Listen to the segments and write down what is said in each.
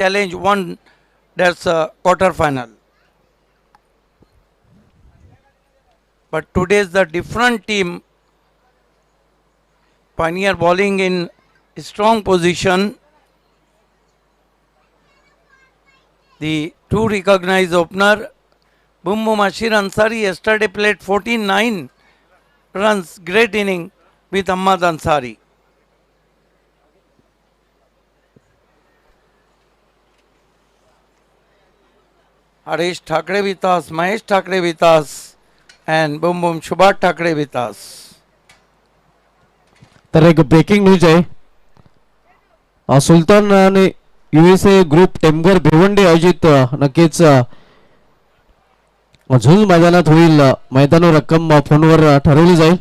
challenge one, that's a quarter final. But today's the different team. Pioneer bowling in strong position. The two recognized opener, Boom Boom Ashir Ansari, yesterday played 49 runs, great inning with Ahmad Ansari. Harish Thakre with us, Mahesh Thakre with us, and Boom Boom Subhash Thakre with us. तर एक breaking news आहे. सुलतान आणि USA group Temghar Bhiwandi आयोजित नक्कीच झुंज मैदानात होईल. मैदानावर रक्कम फोनवर ठरवली जाईल.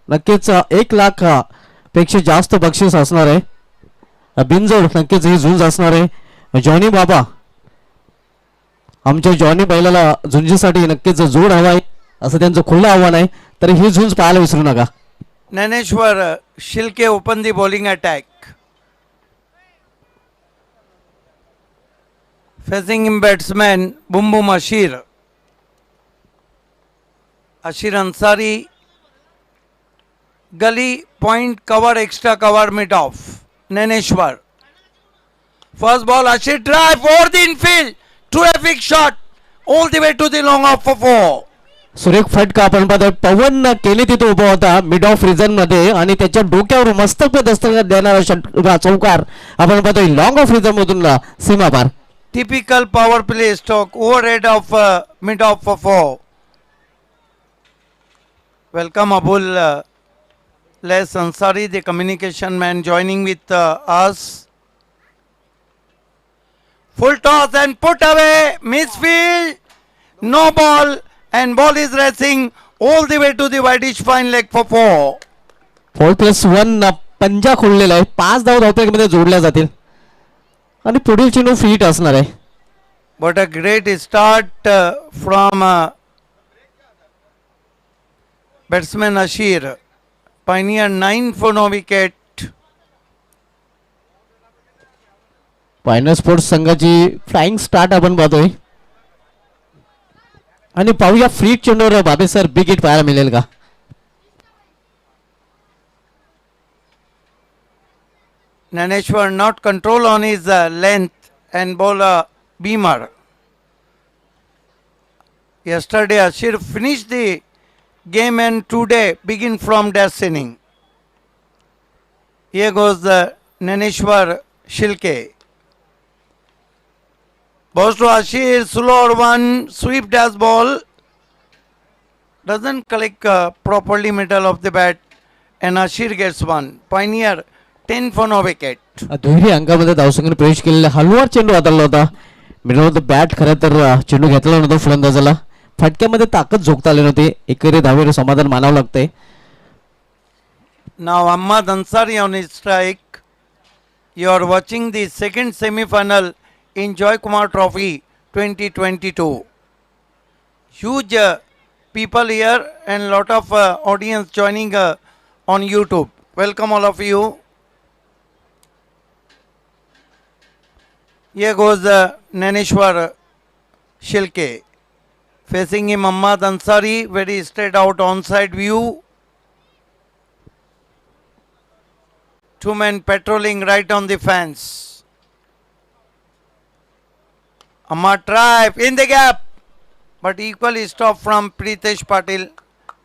नक्कीच 1 लाख पेक्षा जास्त बक्षीस असणार आहे. बिनजोड नक्कीच ही झुंज असणार आहे. जॉनी बाबा, आमच्या जॉनी बैलाला झुंजीसाठी नक्कीच जोड हवा आहे असं त्यांचं खुलं आव्हान आहे. तर ही झुंज पाहायला विसरू नका. Naneshwar Shilke open the bowling attack. Facing him batsman Boom Boom Ashir. Ashir Ansari. Gully point cover, extra cover mid off. Naneshwar. First ball Ashir drive over the infield. Terrific shot. All the way to the long off for 4. सुरेख फटका आपण पाहतोय. पवन केली तिथे उभा होता mid of reason मध्ये आणि त्याच्या डोक्यावर मस्तक पे दस्तक देणारा चौकार आपण पाहतोय लॉंग ऑफ रिझन मधून सीमा पार. Typical power play stroke overhead of mid off for 4. Welcome Abul Les Ansari, the communication man, joining with us. Full toss and put away, misfield, no ball, and ball is racing all the way to the whitish fine leg for 4. 4+1 पंजा खोललेला आहे. 5 धाव धावपैकीमध्ये जोडल्या जातील आणि पुढील चेंडू fit असणार आहे. But a great start from batsman Ashir. Pioneer 9 for no wicket. Pioneer sports संघाची फ्लाइंग स्टार्ट आपण पाहतोय आणि पाहूया फ्री चेंडूवर बाबे सर बिग हिट पाहायला मिळेल का. Naneshwar not control on his length and bowler Beamer. Yesterday Ashir finished the game and today begin from dash inning. Here goes the Naneshwar Shilke. Balls to Ashir, slower one, sweep dash ball. Doesn't collect properly middle of the bat and Ashir gets one. Pioneer 10 for no wicket. दुहेरी अंकामध्ये धावसंघाने प्रवेश केलेला हलवार चेंडू हाताळला होता. Middle of the bat खरं तर चेंडू घेतला नव्हता फलंदाजाला. फटक्यामध्ये ताकद झोकता आली नव्हती. एकरी धावेवर समाधान मानावं लागतंय. Now Ahmad Ansari on his strike. You are watching the second semi-final in Joy Kumar Trophy 2022. Huge people here and lot of audience joining on YouTube. Welcome all of you. Here goes Naneshwar Shilke. Facing him Ahmad Ansari, very straight out onside view. Two men patrolling right on the fence. Ahmad drive in the gap, but equally stop from Pritesh Patil.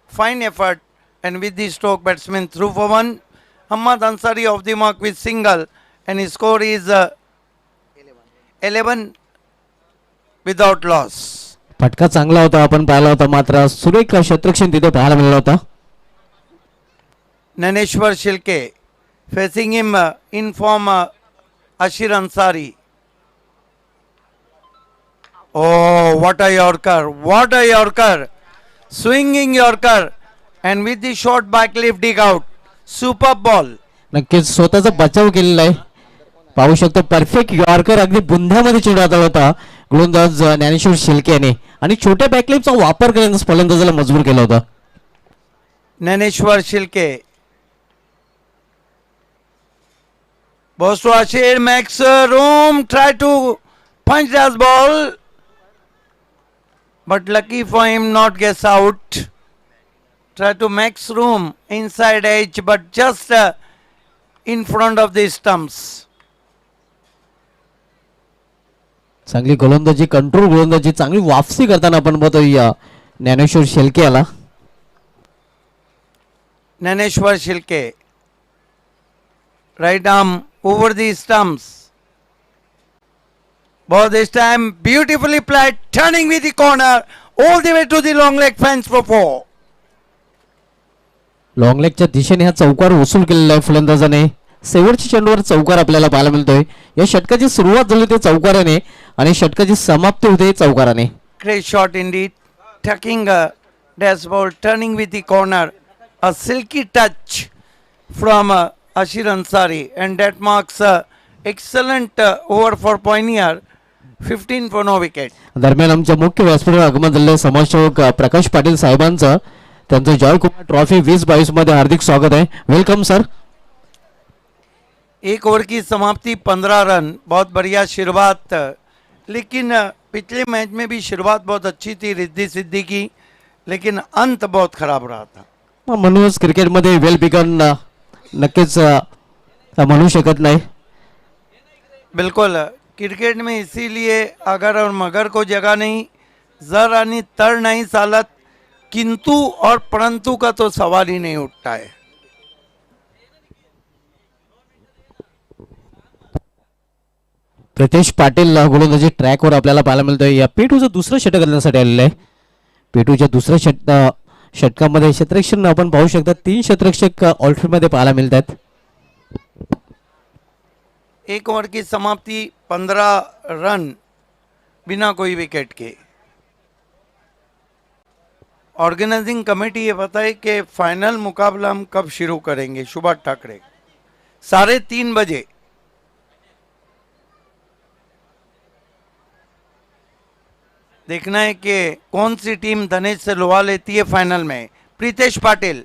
Fine effort, and with the stroke batsman through for 1. Ahmad Ansari off the mark with single, and his score is 11 without loss. फटका चांगला होता आपण पाहिला होता. मात्र सुरेख क्षेत्रक्षण तिथे पाहायला मिळाला होता. Naneshwar Shilke facing him in form Ashir Ansari. Oh, what a Yorker! What a Yorker! Swinging Yorker, and with the short back lift dig out. Superb ball. नक्कीच स्वतःचा बचाव केलेला आहे. पाहू शकतो परफेक्ट यॉर्कर अगदी बुंध्यामध्ये चेंडू हाताळला होता गोलंदाज ज्ञानेश्वर शिल्के याने आणि छोट्या बॅकलिपचा वापर करून फलंदाजाला मजबूर केला होता. Naneshwar Shilke. Balls to Ashir, Max room, try to punch that ball. But lucky for him, not gets out. Try to max room inside edge, but just in front of the stumps. चांगली गोलंदाजी, control गोलंदाजी, चांगली वापसी करताना आपण बघतोय या ज्ञानेश्वर शेळके याला. Naneshwar Shilke. Right arm over the stumps. Ball this time beautifully played, turning with the corner all the way to the long leg fence for 4. Long लेगच्या दिशेने हा चौकार वसूल केलेला आहे फलंदाजाने. शेवटच्या चेंडूवर चौकार आपल्याला पाहायला मिळतोय. या षटकाची सुरुवात झाली ते चौकाराने आणि षटकाची समाप्ती होते चौकाराने. Great shot indeed, tucking a dash ball, turning with the corner, a silky touch from Ashir Ansari, and that marks a excellent over for Pioneer, 15 for no wicket. दरम्यान आमच्या मुख्य व्यासपीठावर आगमन झालेले समाजसेवक प्रकाश पाटील साहेबांचं त्यांचं जॉयकुमार ट्रॉफी 2022 मध्ये हार्दिक स्वागत आहे. Welcome sir. एक ओवर की समाप्ति 15 रन, बहुत बढ़िया शुरुआत, लेकिन पिछले मैच में भी शुरुआत बहुत अच्छी थी रिद्धि सिद्धि की, लेकिन अंत बहुत खराब रहा था. म्हणूनच क्रिकेटमध्ये वेल बिगन नक्कीच म्हणू शकत नाही. बिल्कुल, क्रिकेट में इसीलिए अगर और मगर को जगह नहीं, जर आणि तर नहीं सालत, किंतु और परंतु का तो सवाल ही नहीं उठता है. प्रितेश पाटील गोलंदाजी ट्रॅकवर आपल्याला पाहायला मिळतोय. या पेटूचं दुसरं षटक करण्यासाठी आलेलं आहे. पेटूच्या दुसऱ्या षटकामध्ये क्षेत्ररक्षण आपण पाहू शकता 3 क्षेत्ररक्षक ऑल्टफील्डमध्ये पाहायला मिळतात. एक ओवर की समाप्ति 15 रन बिना कोई विकेट के. ऑर्गेनाइजिंग कमेटी ये बताए कि फाइनल मुकाबला हम कब शुरू करेंगे. सुभाष ठाकरे 3:30 बजे. देखना है कि कौन सी टीम धनेश से लुवा लेती है फाइनल में. प्रीतेश पाटिल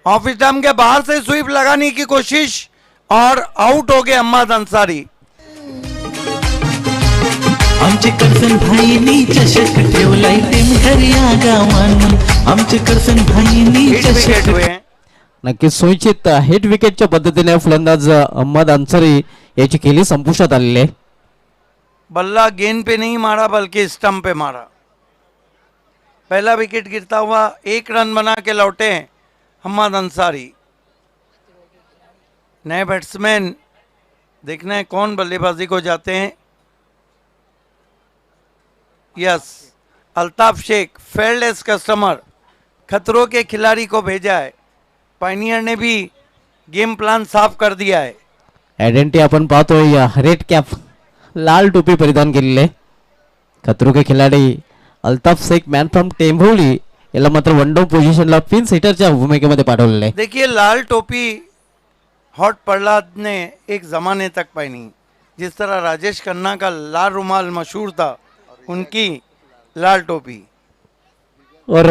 ऑफ स्टंप के बाहर से स्वीप लगाने की कोशिश और आउट हो गए अहमद अंसारी. आमचे करसन भाईनी चषक ठेवलाय टीम घरी आगावान. आमचे करसन भाईनी हिट विकेट चषक हुए हैं. नक्कीच सुनिश्चित हिट विकेटच्या पद्धतीने फलंदाज अहमद अन्सारी याची खेळी संपुष्टात आलेली आहे. बल्ला गेंद पे नहीं मारा बल्कि स्टंप पे मारा. पहला विकेट गिरता हुआ 1 रन बना के लौटे अहमद अंसारी. नए बैट्समैन देखना है कौन बल्लेबाजी को जाते हैं. Yes, Altaf Shaikh failed as customer, खतरों के खिलाड़ी को भेजा है. पायनियर ने भी गेम प्लान साफ कर दिया है. आयडेंटिटी आपण पाहतोय या रेड कॅप लाल टोपी परिधान केलेले आहे. खतरो के खिलाडी अल्ताफ शेख मॅन फ्रॉम टेंभोली याला मात्र वन डाऊन पोझिशनला पिन सेटरच्या भूमिकेमध्ये पाठवलेले आहे. देखिए लाल टोपी हॉट प्रहलाद ने एक ज़माने तक पहनी, जिस तरह राजेश खन्ना का लाल रुमाल मशहूर था, उनकी लाल टोपी. और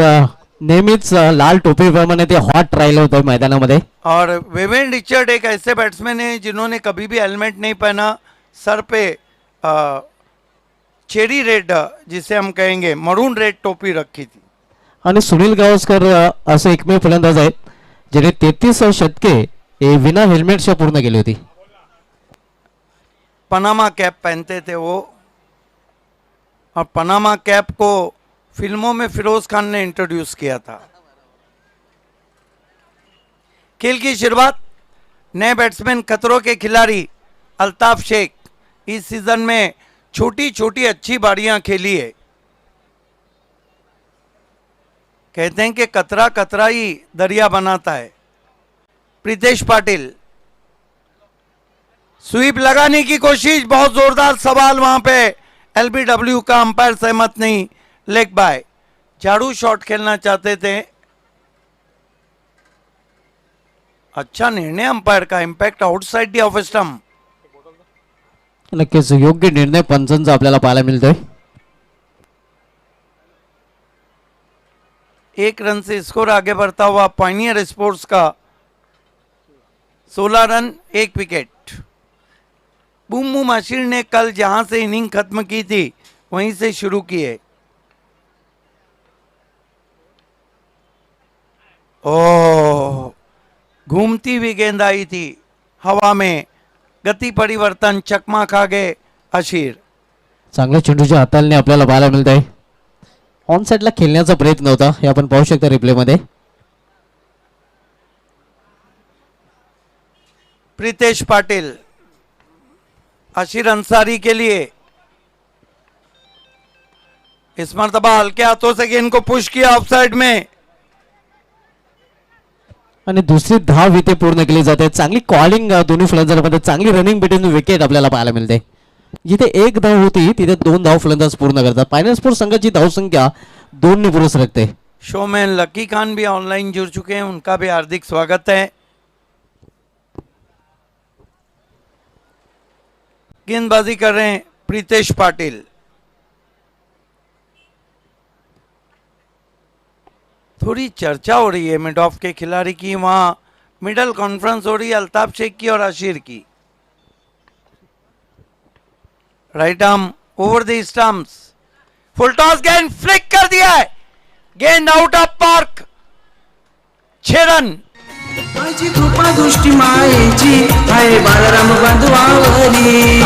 नेहमीच लाल टोपी प्रमाणे ते हॉट राहिलं होतं मैदानामध्ये. और वेवेन रिचर्ड एक ऐसे बैट्समैन हैं जिन्होंने कभी भी हेलमेट नहीं पहना, सर पे चेरी रेड जिसे हम कहेंगे मरून रेड टोपी रखी थी. आणि सुनील गावस्कर असे एकमेव फलंदाज आहेत ज्याने 33 षटके हे विना हेल्मेटच्या पूर्ण केली होती. पनामा कैप पहनते थे वो, और पनामा कैप को फिल्मों में फिरोज खान ने इंट्रोड्यूस किया था. खेल की शुरुआत नए बैट्समैन खतरों के खिलाड़ी अल्ताफ शेख इस सीजन में छोटी छोटी अच्छी बारियां खेली है. कहते हैं कि कतरा कतरा ही दरिया बनाता है. प्रीतेश पाटिल स्वीप लगाने की कोशिश, बहुत जोरदार सवाल वहां पे. एलबीडब्ल्यू का अंपायर सहमत नहीं. लेग बाय, झाड़ू शॉट खेलना चाहते थे. अच्छा निर्णय अंपायर का. Impact outside the off stump. नक्कीच योग्य निर्णय पंचांचा आपल्याला पाहायला मिळतोय. 1 रन से स्कोर आगे बढ़ता हुआ पायनियर स्पोर्ट्स का 16 run 1 wicket. Boom boom Ashir ने कल जहां से इनिंग खत्म की थी वहीं से शुरू किए। ओ घूमती हुई गेंद आई थी हवा में, गती परिवर्तन चकमा खा गए आशिर। चांगल्या चेंडूच्या हाताळणे आपल्याला पाहायला मिळत आहे. ऑन साइडला खेळण्याचा प्रयत्न होता हे आपण पाहू शकता रिप्ले मध्ये. प्रीतेश पाटिल आशिर अंसारी के लिए इस मर्तबा हल्के हाथों से गेंद को पुश किया ऑफसाइड में। आणि दुसरी धाव इथे पूर्ण केली जाते. चांगली कॉलिंग दोन्ही फलंदाजांमध्ये, चांगली रनिंग बिटवीन विकेट आपल्याला पाहायला मिळते. जिथे एक धाव होती तिथे 2 धाव फलंदाज पूर्ण करतात. फायनल स्पोर्ट संघाची धावसंख्या 2 ने पुरुष रखते. शो में लकी खान भी ऑनलाइन जुड़ चुके हैं, उनका भी हार्दिक स्वागत है। गेंदबाजी कर रहे हैं प्रीतेश पाटिल। थोड़ी चर्चा हो रही है मिड ऑफ के खिलाड़ी की, वहां मिडल कॉन्फ्रेंस हो रही है अल्ताफ शेख की और आशिर की। Right arm over the stumps, full toss, गेंद फ्लिक कर दिया है, गेंद आउट ऑफ पार्क, 6 रन। माझी कृपा दृष्टी मायेची आहे बाळराम बांधवावरी.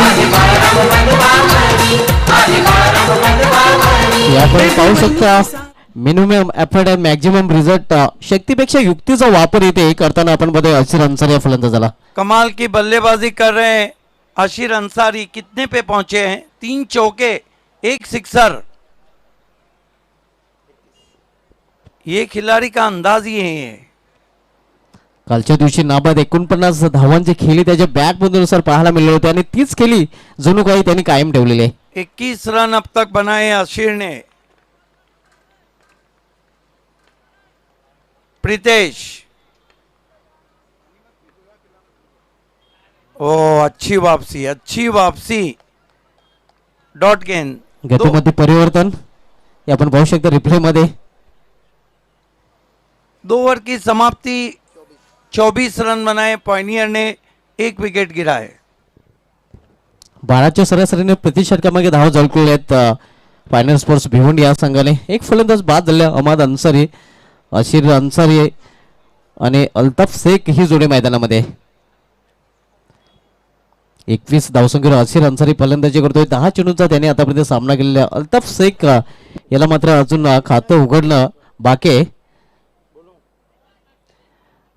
आपण पाहू शकता minimum effort and maximum result, शक्तीपेक्षा युक्तीचा वापर इथे करताना आपण बघतोय आशिर अंसारी या फलंदाजाला. कमाल की बल्लेबाजी कर रहे हैं आशिर अंसारी। कितने पे पहुंचे हैं? 3 चौके 1 सिक्सर। ये खिलाड़ी का अंदाज ही है। कालच्या दिवशी नाबाद 49 धावांची खेळी त्याच्या बॅट मधून पाहायला मिळाली होती आणि तीच खेळी जणू काही त्यांनी कायम ठेवलेली आहे. 21 रन अब तक बनाए आशिर ने। प्रीतेश, ओ अच्छी वापसी, अच्छी वापसी, डॉट गेंद। गतीमध्ये परिवर्तन हे आपण पाहू शकता रिप्ले मध्ये. 2 ओवर की समाप्ति, 24 रन बनाए पॉइनियर ने, 1 विकेट गिरा है। 12च्या सरासरीने प्रति षटकामागे धाव झळकवल्या आहेत फायनल स्पोर्ट्स भिवंडी या संघाने. एक फलंदाज बाद झाले, अहमद अन्सारी, आशिर अन्सारी आणि अल्ताफ शेख ही जोडी मैदानामध्ये. 21 धावसंख्येवर आशिर अन्सारी फलंदाजी करतोय. 10 चेंडूंचा त्याने आतापर्यंत सामना केलेला. अल्ताफ शेख याला मात्र अजून खातं उघडणं बाकी आहे.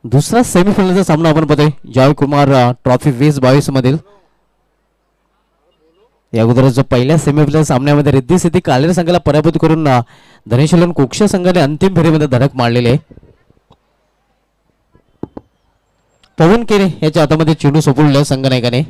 दुसरा सेमीफायनलचा सामना आपण पाहतोय जॉय कुमार ट्रॉफी 2022 मधील. या अगोदर जो पहिल्या सेमीफायनल सामन्यामध्ये रिद्धी सिद्धी कालेर संघाला पराभूत करून धनेश्वलन कोक्ष संघाने अंतिम फेरीमध्ये धडक मारलेली आहे. पवन केरे याच्या हातामध्ये चेंडू सोपवलेला संघ नायकाने.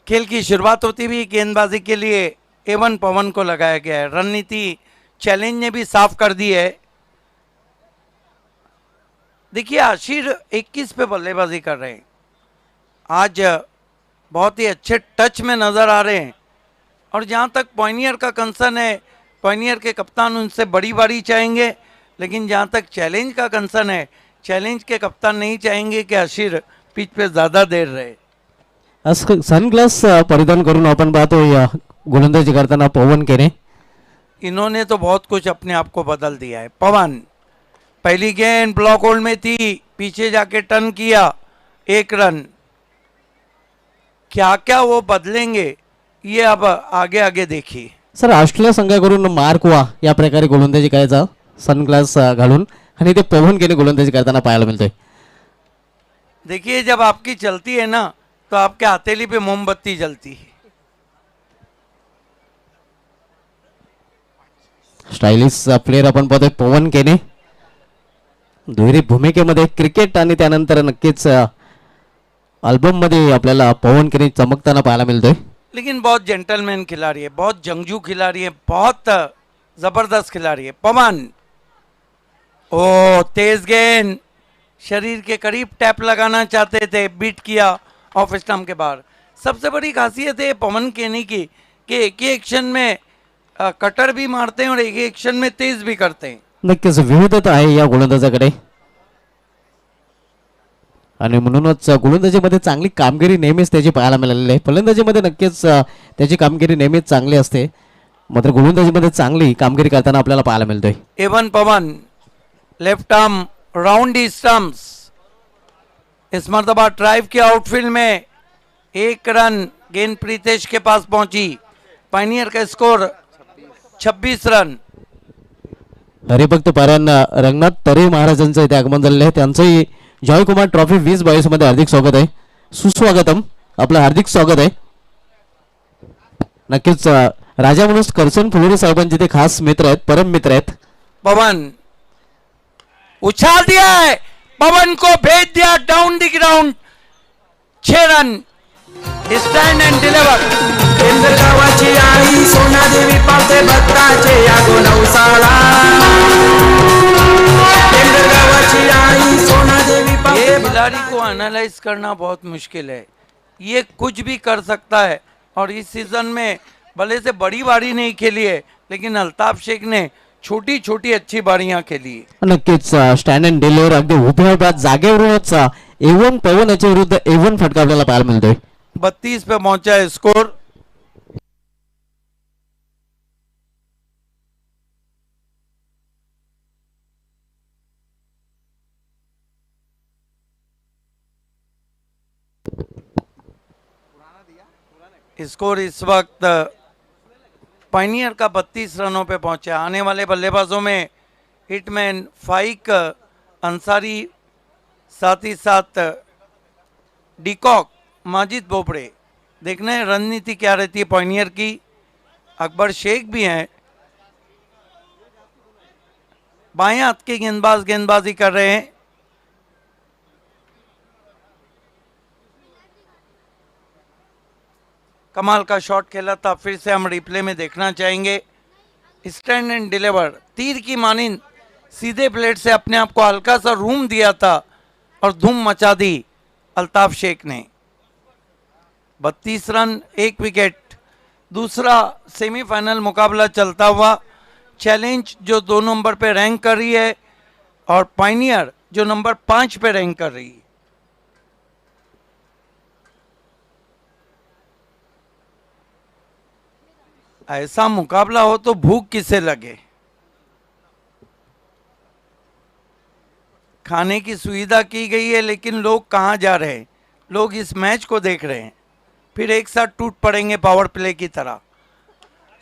खेल की शुरुआत होती भी गेंदबाजी के लिए एवन पवन को लगाया गया है। रणनीति चैलेंज ने भी साफ कर दी है। देखिए आशिर 21 पे बल्लेबाजी कर रहे हैं, आज बहुत ही अच्छे टच में नज़र आ रहे हैं। और जहाँ तक पॉइनियर का कंसर्न है, पॉइनियर के कप्तान उनसे बड़ी बारी चाहेंगे, लेकिन जहाँ तक चैलेंज का कंसर्न है, चैलेंज के कप्तान नहीं चाहेंगे कि आशिर पिच पे ज़्यादा देर रहे। सनग्लास परिधान करून आपण पाहतोय गोलंदाजी करताना पवन केने. इन्होंने तो बहुत कुछ अपने आप को बदल दिया है। पवन, पहली गेंद ब्लॉक होल्ड में थी, पीछे जाके टर्न किया, 1 रन। क्या क्या वो बदलेंगे ये अब आगे आगे देखिए. सर ऑस्ट्रेलिया संघाकडून मार्क वा या प्रकारे गोलंदाजी करायचा सनग्लास घालून आणि ते पवन केने गोलंदाजी करताना पाहायला मिळतोय. देखिए जब आपकी चलती है ना तो आपके हथेली पे मोमबत्ती जलती है. स्टाइलिश प्लेयर आपण पाहतोय पवन केने. दुहेरी भूमिकेमध्ये क्रिकेट आणि त्यानंतर नक्कीच अल्बम मध्ये आपल्याला पवन केने चमकताना पाहायला मिळतोय. लेकिन बहुत जेंटलमैन खिलाड़ी है, बहुत जंगजू खिलाड़ी है, बहुत जबरदस्त खिलाड़ी है पवन. ओ तेज गेंद, शरीर के करीब टैप लगाना चाहते थे, बीट किया ऑफ स्टंप के बाहर। सबसे बड़ी खासियत है पवन केनी की कि एक ही एक्शन में कटर भी मारते हैं और एक ही एक्शन में तेज भी करते हैं। नक्कीच विविधता आहे या गोलंदाजाकडे आणि म्हणूनच गोलंदाजीमध्ये चांगली कामगिरी नेहमीच त्याची पाहायला मिळालेली आहे. फलंदाजीमध्ये नक्कीच त्याची कामगिरी नेहमीच चांगली असते, मात्र गोलंदाजीमध्ये चांगली कामगिरी करताना आपल्याला पाहायला मिळतोय. एवन पवन लेफ्ट आर्म राउंड दी स्टंप्स, इस मरतबा ड्राइव के आउटफील्ड में एक रन गेंद प्रीतेश के पास पहुंची। पायनियर का स्कोर 26 रन। हरिभक्त पारायण रंगनाथ तरे महाराजांचं इथे आगमन झालेलं आहे. त्यांचंही जॉयकुमार ट्रॉफी 2022 मध्ये हार्दिक स्वागत आहे. सुस्वागतम, आपलं हार्दिक स्वागत आहे. नक्कीच राजा म्हणून करसन फुलोरे साहेबांचे ते खास मित्र आहेत, परम मित्र आहेत. पवन उछाल दिया है, पवन को भेज दिया down the ground. 6 run, stand and deliver. केंद्र गावाची आई सोनादेवी पावते भक्ताचे यागो नवसाला। केंद्र गावाची आई सोनादेवी ये पावते खिलाड़ी को एनालाइज करना बहुत मुश्किल है। ये कुछ भी कर सकता है और इस सीजन में भले से बड़ी बारी नहीं खेली है, लेकिन अल्ताफ शेख ने छोटी छोटी अच्छी बारियां खेली. नक्कीच स्टँड अँड डिलिव्हर अगदी उभ्या उभ्या जागेवरूनच A1 पवन याच्या विरुद्ध A1 फटका आपल्याला पाहायला मिळतोय. 32 पे पहुंचा है स्कोर. स्कोर इस वक्त पायनियर का 32 रनों पे पहुंचा. आने वाले बल्लेबाजों में हिटमैन फाइक अंसारी, साथ ही साथ डिकॉक, माजिद बोबड़े. देखना है रणनीति क्या रहती है पायनियर की. अकबर शेख भी हैं. बाएं हाथ के गेंदबाज गेंदबाजी कर रहे हैं. कमाल का शॉट खेला था, फिर से हम रिप्ले में देखना चाहेंगे. स्टैंड एंड डिलीवर, तीर की मानिंद सीधे प्लेट से अपने आप को हल्का सा रूम दिया था और धूम मचा दी अल्ताफ शेख ने. 32 रन, 1 विकेट. दूसरा सेमीफाइनल मुकाबला चलता हुआ. चैलेंज जो 2 नंबर पे रैंक कर रही है और पायनियर जो नंबर 5 पे रैंक कर रही है. ऐसा मुकाबला हो तो भूख किसे लगे. खाने की सुविधा की गई है, लेकिन लोग कहाँ जा रहे हैं. लोग इस मैच को देख रहे हैं, फिर एक साथ टूट पड़ेंगे पावर प्ले की तरह.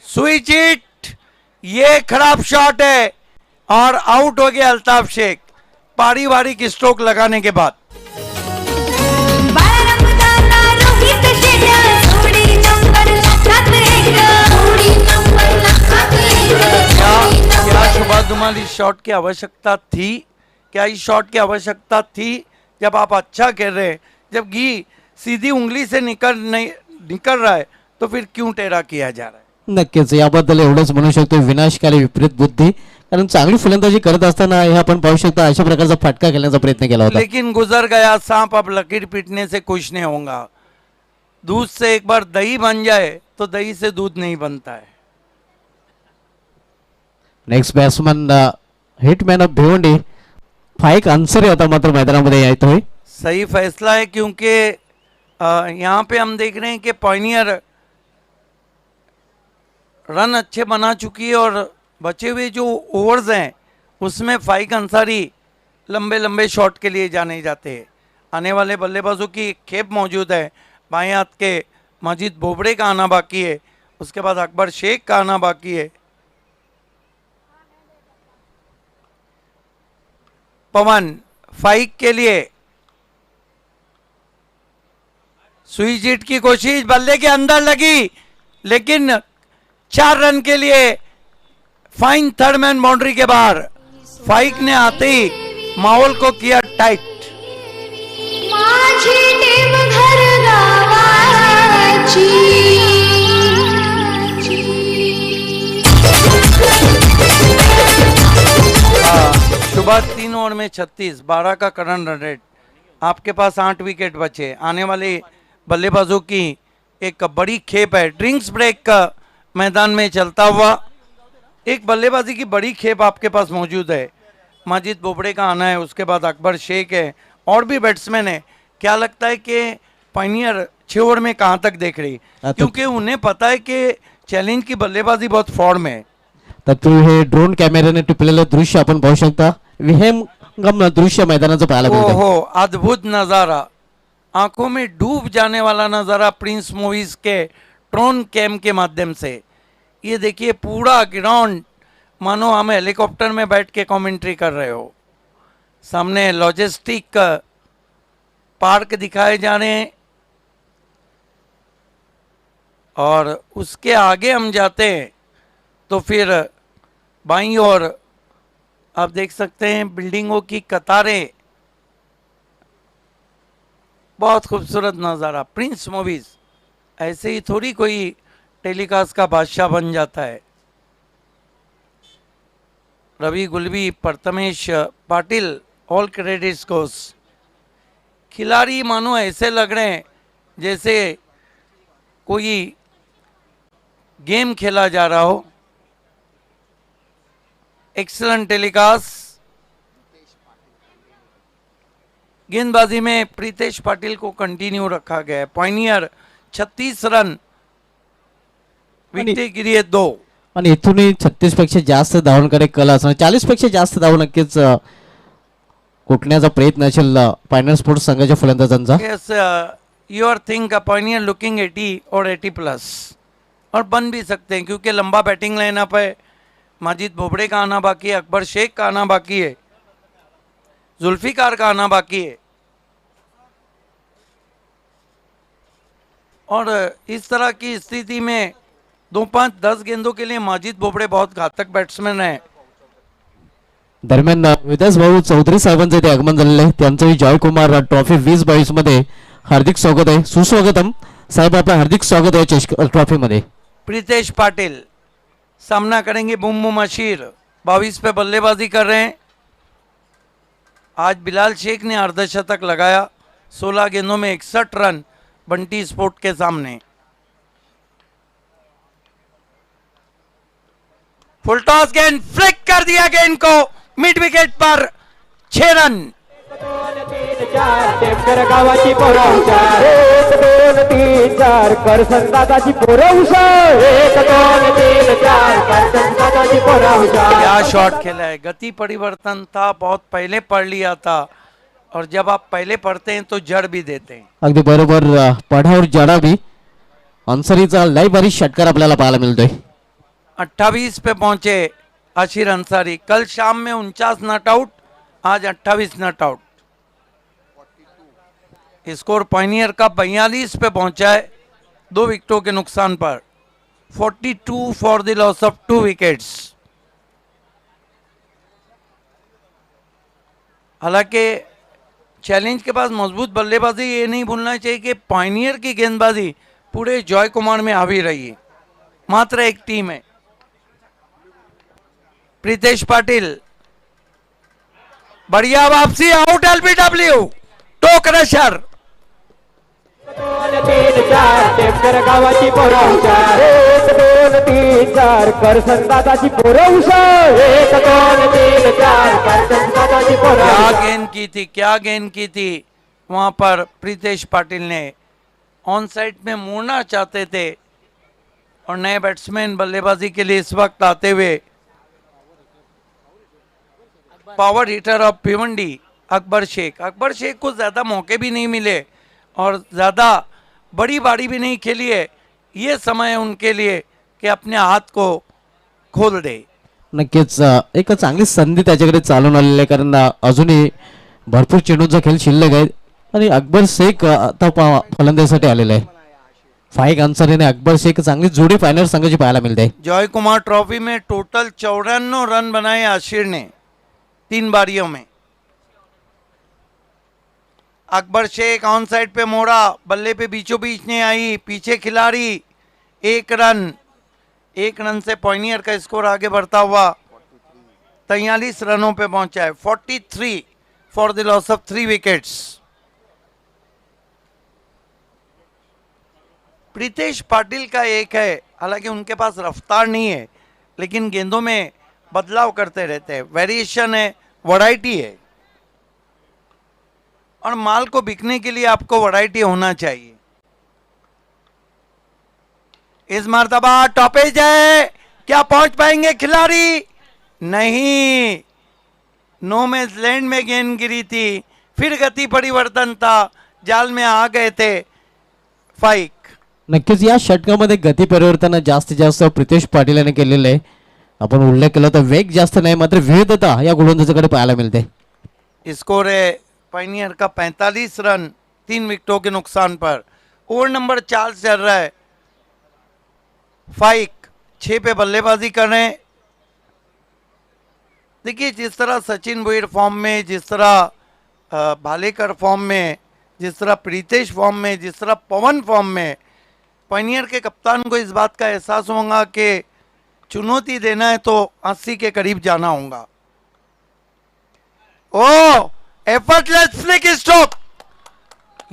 स्विच हिट, ये खराब शॉट है और आउट हो गया अल्ताफ शेख पारिवारिक स्ट्रोक लगाने के बाद. क्या शुभा दुमाल इस शॉट की आवश्यकता थी? क्या इस शॉट की आवश्यकता थी? जब आप अच्छा खेल रहे हैं, जब घी सीधी उंगली से निकल रहा है, तो फिर क्यों टेढ़ा किया जा रहा है. नक्कीच याबद्दल एवढंच म्हणू शकतो, विनाशकारी विपरीत बुद्धी. कारण चांगली फलंदाजी करत असताना हे आपण पाहू शकतो अशा प्रकारचा फटका खेळण्याचा प्रयत्न केला होता. लेकिन गुजर गया सांप. अब लकीर पीटने से कुछ नहीं होगा. दूध से एक बार दही बन जाए तो दही से दूध नहीं बनता है. Next batsman hitman of Bhiwandi Faiq answer होता मात्र मैदानामध्ये येतोय. सही फैसला है, क्योंकि यहाँ पे हम देख रहे हैं कि पायनियर रन अच्छे बना चुकी है और बचे हुए जो ओवर्स हैं उसमें फाइक अंसारी लंबे लंबे शॉट के लिए जाने जाते हैं. आने वाले बल्लेबाजों की खेप मौजूद है. बाएं हाथ के माजिद बोबड़े का आना बाकी है, उसके बाद अकबर शेख का आना बाकी है. पवन फाइक के लिए स्विच हिट की कोशिश, बल्ले के अंदर लगी, लेकिन 4 रन के लिए फाइन थर्ड मैन बाउंड्री के बाहर. फाइक ने आते ही माहौल को किया टाइट. सुबह 3 ओवर ओवर में 36, 12 का करंट रन रेट, आपके पास 8 विकेट बचे। आने वाले बल्लेबाजों की एक बड़ी खेप है। ड्रिंक्स ब्रेक का मैदान में चलता हुआ एक बल्लेबाजी की बड़ी खेप आपके पास मौजूद है। माजिद बोबड़े का आना है, उसके बाद अकबर शेख है और भी बैट्समैन है। क्या लगता है कि पायनियर 6 ओवर में कहाँ तक देख रही, क्योंकि उन्हें पता है कि चॅलेंज की बल्लेबाजी बहुत फॉर्म आहे. तर हे ड्रोन कॅमेऱ्याने टिपलेलं दृश्य आपण पाहू शकता. विहंगम दृश्य मैदानाचं पाहायला मिळतं. ओहो, अद्भुत नज़ारा, आंखों में डूब जाने वाला नज़ारा प्रिंस मूवीज के ड्रोन कैम के माध्यम से. ये देखिए पूरा ग्राउंड मानो हम हेलीकॉप्टर में बैठ के कमेंट्री कर रहे हो. सामने लॉजिस्टिक पार्क दिखाए जा रहे हैं और उसके आगे हम जाते हैं तो फिर बाईं ओर आप देख सकते हैं बिल्डिंगों की कतारें. बहुत खूबसूरत नज़ारा. प्रिंस मूवीज ऐसे ही थोड़ी कोई टेलीकास्ट का बादशाह बन जाता है. रवि गुलवी, प्रथमेश पाटिल, ऑल क्रेडिट्स गोस. खिलाड़ी मानो ऐसे लग रहे हैं जैसे कोई गेम खेला जा रहा हो. Excellent telecast. गेंदबाजी में प्रीतेश पाटिल को कंटिन्यू रखा गया है. पायनियर 36 रन, विकेट गिरी है 2. आणि इथूनही 36 पेक्षा जास्त धावांकडे कल असणार. 40 पेक्षा जास्त धाव नक्कीच कुठण्याचा प्रयत्न असेल फायनल स्पोर्ट्स संघाच्या फलंदाजांचा. Yes, you are think a Pioneer looking 80 और 80 प्लस और बन भी सकते हैं क्योंकि लंबा बैटिंग लाइनअप है. माजिद बोबड़े का आना बाकी है, अकबर शेख का आना बाकी है, जुल्फिकार का आना बाकी है. और इस तरह की स्थिति में 2-5-10 गेंदों के लिए माजिद बोबड़े बहुत घातक बैट्समैन है. दरम्यान विलास भाऊ चौधरी साहेबांचे ते आगमन झालेले आहे. त्यांचंही जॉयकुमार ट्रॉफी 2022 मध्ये हार्दिक स्वागत आहे. सुस्वागतम साहेब, आपलं हार्दिक स्वागत आहे चषक ट्रॉफी मध्ये. प्रीतेश पाटिल सामना करेंगे बुम बुम अशीर. 22 पे बल्लेबाजी कर रहे हैं. आज बिलाल शेख ने अर्धशतक लगाया. 16 गेंदों में 61 रन बंटी स्पोर्ट के सामने. फुल टॉस गेंद फ्लिक कर दिया गेंद को मिड विकेट पर. 6 रन. 4 गावाची पोरं हुशार. 1 2 3 4 करसंदाची पोरं हुशार. 1 2 3 4 करसंदाची पोरं हुशार. क्या शॉट खेला है. गति परिवर्तन था, बहुत पहले पढ़ लिया था और जब आप पहले पढ़ते हैं तो जड़ भी देते हैं. अगदी बरोबर. पढावर जडावी अन्सारीचा लय भारी षटकार आपल्याला पाहायला मिळतोय. 28 पे पहुंचे आशिर अंसारी. कल शाम में 49 नॉट आउट, आज 28 नॉट आउट. स्कोर पायनियर का 42 पे पहुंचा है 2 विकेटों के नुकसान पर. 42 for the loss of 2 wickets. हालांकि चैलेंज के पास मजबूत बल्लेबाजी, ये नहीं भूलना चाहिए कि पायनियर की गेंदबाजी पूरे जॉय कुमार में हावी रही है. मात्र एक टीम है. प्रीतेश पाटिल, बढ़िया वापसी, आउट. एलबीडब्ल्यू टो क्रशर. 2 3 4 टेमकर गावाची पोरं हुशार. 1 2 3 4 करसंदाची पोरं हुशार. 1 2 3 4 करसंदाची पोरं क्या हुशार. गेंद की थी, क्या गेंद की थी. वहां पर प्रीतेश पाटिल ने ऑन साइड में मोड़ना चाहते थे और नए बैट्समैन बल्लेबाजी के लिए इस वक्त आते हुए power hitter of Bhiwandi Akbar Shaikh. Akbar Shaikh को ज़्यादा मौके भी नहीं मिले और ज़्यादा बड़ी बारी भी नहीं खेली है. ये समय है उनके लिए कि अपने हाथ को खोल दे. नक्कीच एक चांगली संधी त्याच्याकडे चालून आलेली आहे, कारण अजूनही भरपूर चेंडूंचा खेळ शिल्लक आहे आणि अकबर शेख आता फलंदाजीसाठी आलेला आहे. फाईक अन्सारी आणि अकबर शेख चांगली जोडी फायनल संघाची पाहायला मिळते. जॉय कुमार ट्रॉफी में टोटल 94 रन बनाए आशिर ने 3 बारियों में. अकबर शेख ऑन साइड पे मोड़ा, बल्ले पे बीचों बीच ने आई, पीछे खिलाड़ी. 1 रन. 1 रन से पायनियर का स्कोर आगे बढ़ता हुआ 43 रनों पे पहुंचा है, 43 for the loss of 3 wickets. Pritesh Patil का एक है, हालांकि उनके पास रफ्तार नहीं है, लेकिन गेंदों में बदलाव करते रहते हैं, वेरिएशन है, वैरायटी है, और माल को बिकने के लिए आपको वैरायटी होना चाहिए। इस मर्तबा टॉपेज है, क्या पहुंच पाएंगे खिलाड़ी? नहीं, नो मैच लैंड में गेंद गिरी थी, फिर गति परिवर्तन था, जाल में आ गए थे फाइक। नक्कीच या षटकामध्ये गती परिवर्तन जास्तीत जास्त प्रितेश पाटील यांनी केलेलं आहे. आपण उल्लेख केला तर वेग जास्त नाही, मात्र विविधता या गोलंदाजाकडे पाहायला मिळते. स्कोर है पायनियर का 45 रन 3 विकेटों के नुकसान पर। ओवर नंबर 4 चल रहा है, फाइक 6 पे बल्लेबाजी कर रहे हैं। देखिए, जिस तरह सचिन भुईर फॉर्म में, जिस तरह भालेकर फॉर्म में, जिस तरह प्रीतेश फॉर्म में, जिस तरह पवन फॉर्म में, पायनियर के कप्तान को इस बात का एहसास होगा कि चुनौती देना है तो 80 के करीब जाना होगा। ओ एफर्टलेस फ्लिक स्ट्रोक,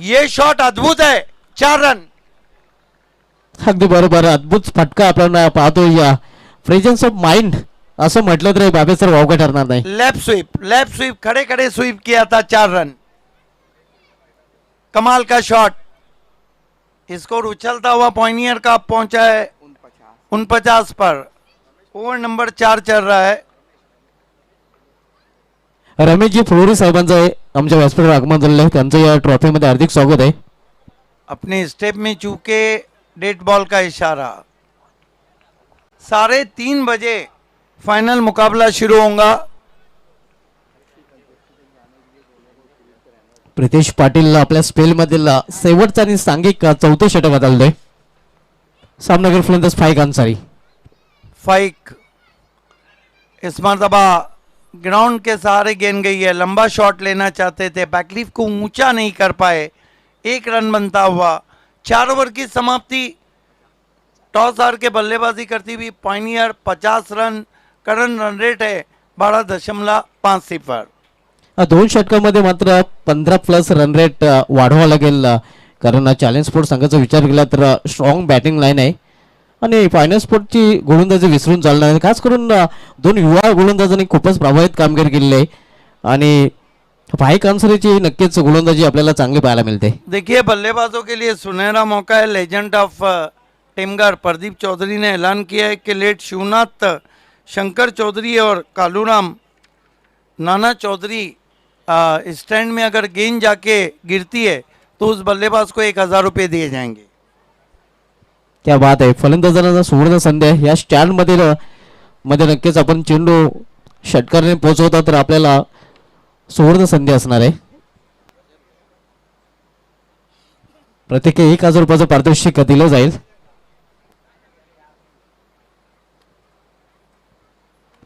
ये शॉट अद्भुत है, 4 रन। अगदी बरोबर, अद्भुत फटका आपण पाहतोय. या प्रेझेन्स ऑफ माइंड असं म्हटलं तर बाबेसर वावगा ठरणार नाही. लेफ्ट स्वीप खड़े खड़े स्वीप किया था, 4 रन। कमाल का शॉट। स्कोर उछलता हुआ पायनियर का पहुंचा है 49 पर। ओवर नंबर 4 चल रहा है। रमेशजी फ्लोरी साहेबांचं आमच्या व्यासपीठावर आगमन झालेलं आहे, त्यांचं या ट्रॉफीमध्ये हार्दिक स्वागत आहे. अपने स्टेप में चूके डेड बॉल का इशारा। 3:30 बजे फाइनल मुकाबला शुरू होगा। प्रितेश पाटील आपल्या स्पेल मधील शेवटचा आणि सांघिक 4थे षटक बदलले. सामनावीर फलंदाज फाइक अन्सारी. फाइक इस मरतबा ग्राउंड के सहारे गेंद गई है, लंबा शॉट लेना चाहते थे, बैकलीफ को ऊंचा नहीं कर पाए, 1 रन बनता हुआ। 4 ओवर की समाप्ति। टॉस हार के बल्लेबाजी करती हुई Pioneer 50 run, current run rate है 12.50। दोन षटकामध्ये मात्र 15+ रन रेट वाढवावा लागेल, कारण चॅलेंज स्पोर्ट संघाचा विचार केला तर स्ट्रॉंग बॅटिंग लाईन आहे आणि फायनल स्पोर्टची गोलंदाजी विसरून चालणार नाही. खास करून 2 युवा गोलंदाजांनी खूपच प्रभावित कामगिरी केलेली आहे आणि फाइक अन्सारीची नक्कीच गोलंदाजी आपल्याला चांगली पाहायला मिळते. देखिए, बल्लेबाजों के लिए सुनहरा मौका है। लेजेंड ऑफ टेमगार प्रदीप चौधरी ने ऐलान किया है कि लेट शिवनाथ शंकर चौधरी और कालूराम नाना चौधरी स्टैंड में अगर गेंद जाके गिरती है तो उस बल्लेबाज को 1000 रुपये दिए जाएंगे। क्या बात आहे. फलंदाजांना सुवर्ण संधी आहे. या स्टँड मध्ये नक्कीच आपण चेंडू षटकाराने पोहोचवता तर आपल्याला सुवर्ण संधी असणार आहे. प्रत्येकी 1000 रुपयाचं पारितोषिक दिलं जाईल.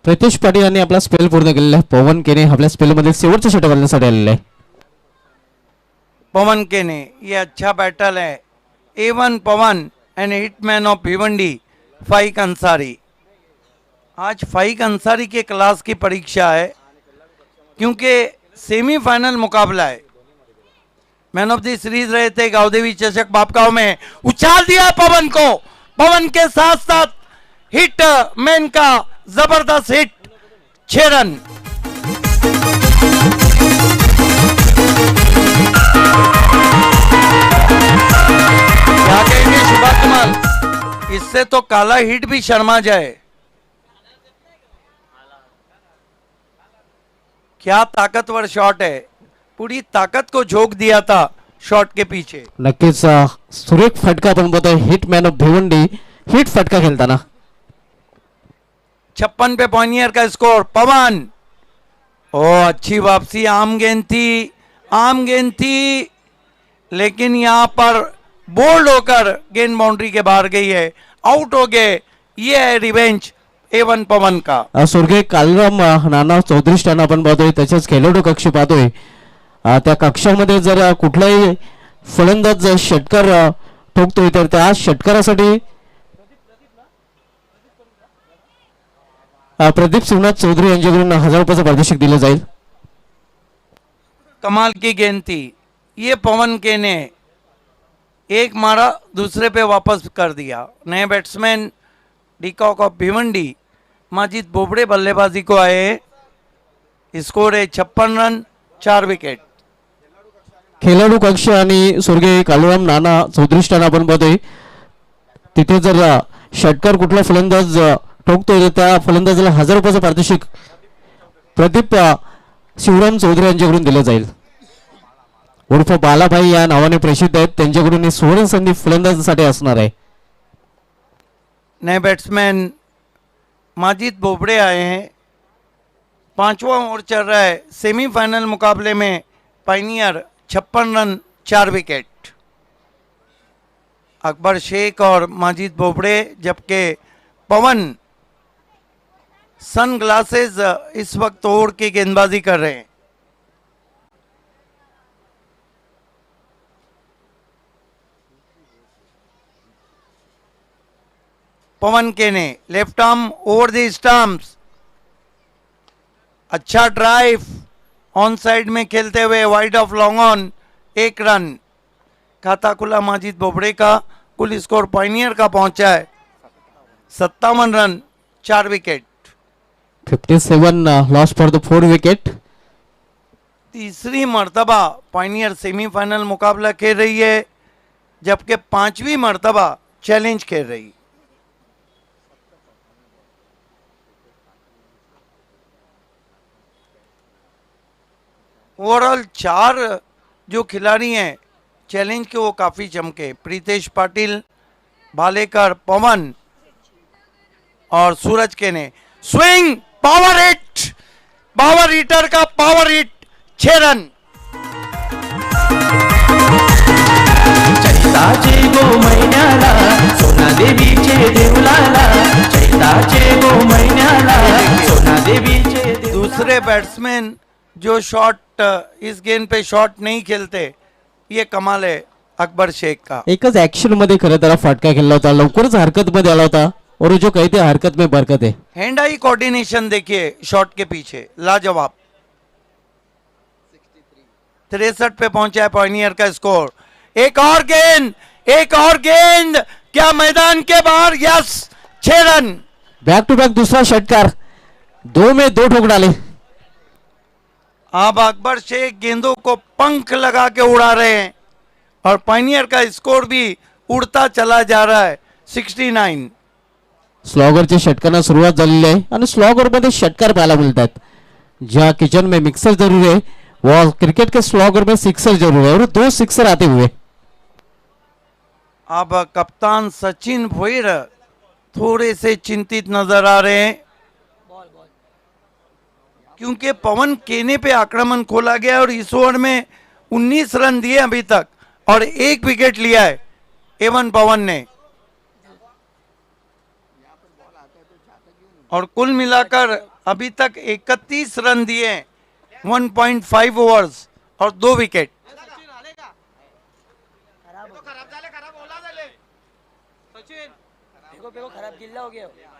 प्रितेश पाटील यांनी आपला स्पेल पूर्ण केलेला आहे. पवन केने आपल्या स्पेल मध्ये शेवटचं षटक घालण्यासाठी आलेले आहे. पवन केने ये अच्छा बैटल है। A1 Pawan and hitman of Bhiwandi Faiq Ansari. आज फाइक अंसारी के क्लास की परीक्षा है, क्योंकि सेमीफाइनल मुकाबला है। मैन ऑफ द सीरीज रहे थे गावदेवी चषक बापगांव में। उछाल दिया पवन को, पवन के साथ साथ हिट मैन का जबरदस्त हिट, 6 रन। क्या कहेंगे शुभा कमाल, इससे तो काला हिट भी शर्मा जाए। क्या ताकतवर शॉट है, पूरी ताकत को झोंक दिया था शॉट के पीछे। नक्कीच सुरेख फटका आपण बघतोय. हिटमॅन ऑफ भिवंडी हिट फटका खेळताना. 56 पे पायनियर का स्कोर। पवन, ओ अच्छी वापसी, आम गेंद थी, लेकिन यहां पर बोल्ड होकर गेंद बाउंड्री के बाहर गई है, आउट हो गए। ये है रिवेंज A1 पवन का। स्वर्गीय कालराम नाना चौधरी स्टँड आपण पाहतोय, त्याच्याच खेळाडू कक्ष पाहतोय. त्या कक्षामध्ये जर कुठलाही फलंदाज षटकार ठोकतोय तर त्या षटकारासाठी प्रदीप शिवनाथ चौधरी यांच्याकडून 1000 रुपयाचं पारितोषिक दिलं जाईल. कमाल की गेंद थी. ये पवन के ने एक मारा, दूसरे पे वापस कर दिया. नए batsman de Kock of Bhiwandi Majid Bobde बल्लेबाजी को आए. स्कोर है 56 रन, 4 विकेट. खेळाडू कक्ष आणि स्वर्गीय कालुराम नाना चौधरी स्टॅन आपण बघतोय. तिथे जर षटकार कुठला फलंदाज ठोकतोय तर त्या फलंदाजाला 1000 रुपयाचं पारितोषिक प्रदीप शिवराम चौधरी यांच्याकडून दिलं जाईल. उर्फ बालाभाई या नावाने प्रसिद्ध आहेत. त्यांच्याकडून ही सुवर्ण संधी फलंदाजासाठी असणार आहे. नए बैट्समैन माजिद बोबड़े आए हैं. 5वां ओवर चल रहा है. सेमीफाइनल मुकाबले में Pioneer 56 run, 4 wicket. Akbar Shaikh और माजिद बोबड़े, जबकि पवन सनग्लासेस इस वक्त ओढ़ के गेंदबाजी कर रहे हैं. पवन के ने left arm over the stumps. अच्छा ड्राइव ऑन साइड में खेलते हुए wide of long on, 1 run. खाता खुला माजिद बोबड़े का. कुल स्कोर पाइनियर का पहुंचा है 57 run, 4 wicket. 57 loss for the 4 wicket. तीसरी मर्तबा पाइनियर सेमीफाइनल मुकाबला खेल रही है, जबकि 5वीं मर्तबा चैलेंज खेल रही. ओवरऑल 4 जो खिलाड़ी हैं चैलेंज के वो काफ़ी चमके. प्रीतेश पाटिल, भालेकर, पवन और सूरज के ने. Swing, power hit, power hitter का पावर हिट, 6 रन. चैताचे गो महिन्याला सोना देवीचे देवलाला. चैताचे गो महिन्याला सोना देवीचे दूसरे बैट्समैन जो शॉट इस गेंद पे शॉट नहीं खेलते, ये कमाल है अकबर शेख का. एकच ऍक्शन मध्ये खरं त्याला फटका खेळला होता. लवकरच हरकत मध्ये आला होता. और जो कहते हैं हरकत में बरकत है. हैंड आई कोऑर्डिनेशन देखिए शॉट के पीछे, लाजवाब. 63 पे पहुंचा है पायनियर का स्कोर. एक और गेंद, एक और गेंद, क्या मैदान के बाहर? Yes, 6 run. Back to back दूसरा षटकार, 2 में 2 ठोक डाले. अब अकबर शेख गेंदों को पंख लगा के उड़ा रहे हैं और पायनियर का स्कोर भी उड़ता चला जा रहा है. 69. स्लॉगरच्या षटकांना सुरुवात झालेली आहे आणि स्लॉगर मध्ये षटकार पाहायला मिळतात. जहाँ किचन में मिक्सर जरूर है, वो क्रिकेट के स्लॉगर में सिक्सर जरूर है और 2 सिक्सर आते हुए. अब कप्तान सचिन भोईर थोड़े से चिंतित नजर आ रहे हैं, क्योंकि पवन केने पे आक्रमण खोला गया और इस ओवर में 19 रन दिए अभी तक और 1 विकेट लिया है एवन पवन ने. और कुल मिलाकर अभी तक 31 रन दिए हैं, 1.5 ओवर्स और 2 विकेट.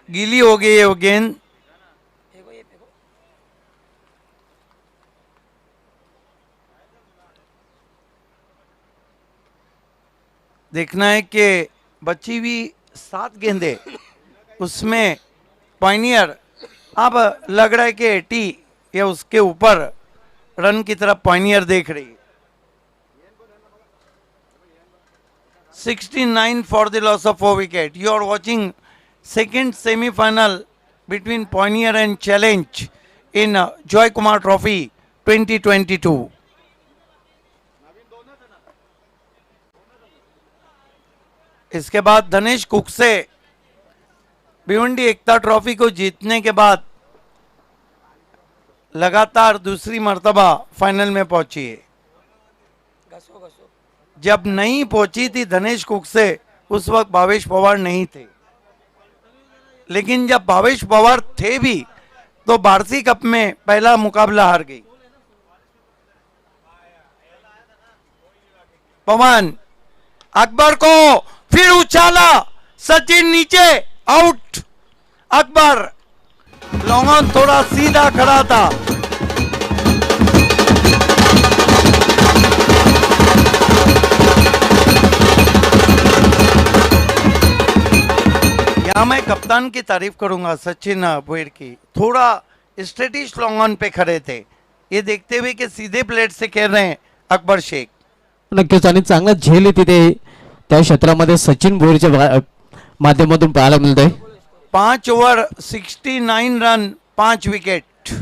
गीली हो गई है वो गेंद. देखना है कि बची हुई 7 गेंदें, उसमें पायनियर अब लग रहा है कि 80 या उसके ऊपर रन की तरफ पायनियर देख रही है. 69 for the loss of 4 wicket. You are watching second semi-final between Pioneer and Challenge in Joy Kumar Trophy 2022. इसके बाद धनेश कुकसे भिवंडी एकता ट्रॉफी को जीतने के बाद लगातार दूसरी मर्तबा फाइनल में पहुंची है. जब नहीं पहुंची थी धनेश कुकसे, उस वक्त भावेश पवार नहीं थे, लेकिन जब भावेश पवार थे भी तो भारती कप में पहला मुकाबला हार गई. पवन अकबर को फिर उछाला, सचिन नीचे, आउट. अकबर लॉन्ग ऑन थोड़ा सीधा खड़ा था। यहाँ मैं कप्तान की तारीफ करूंगा सचिन भोईर की, थोड़ा स्ट्रेटिश लॉन्ग ऑन पे खड़े थे, ये देखते हुए कि सीधे प्लेट से खेल रहे हैं अकबर शेख। नक्कीच आणि चांगला झेल तिथे त्या क्षेत्रामध्ये सचिन भोईरच्या माध्यमातून पाहायला मिळतोय। 5 ओव्हर 69 रन 5 विकेट।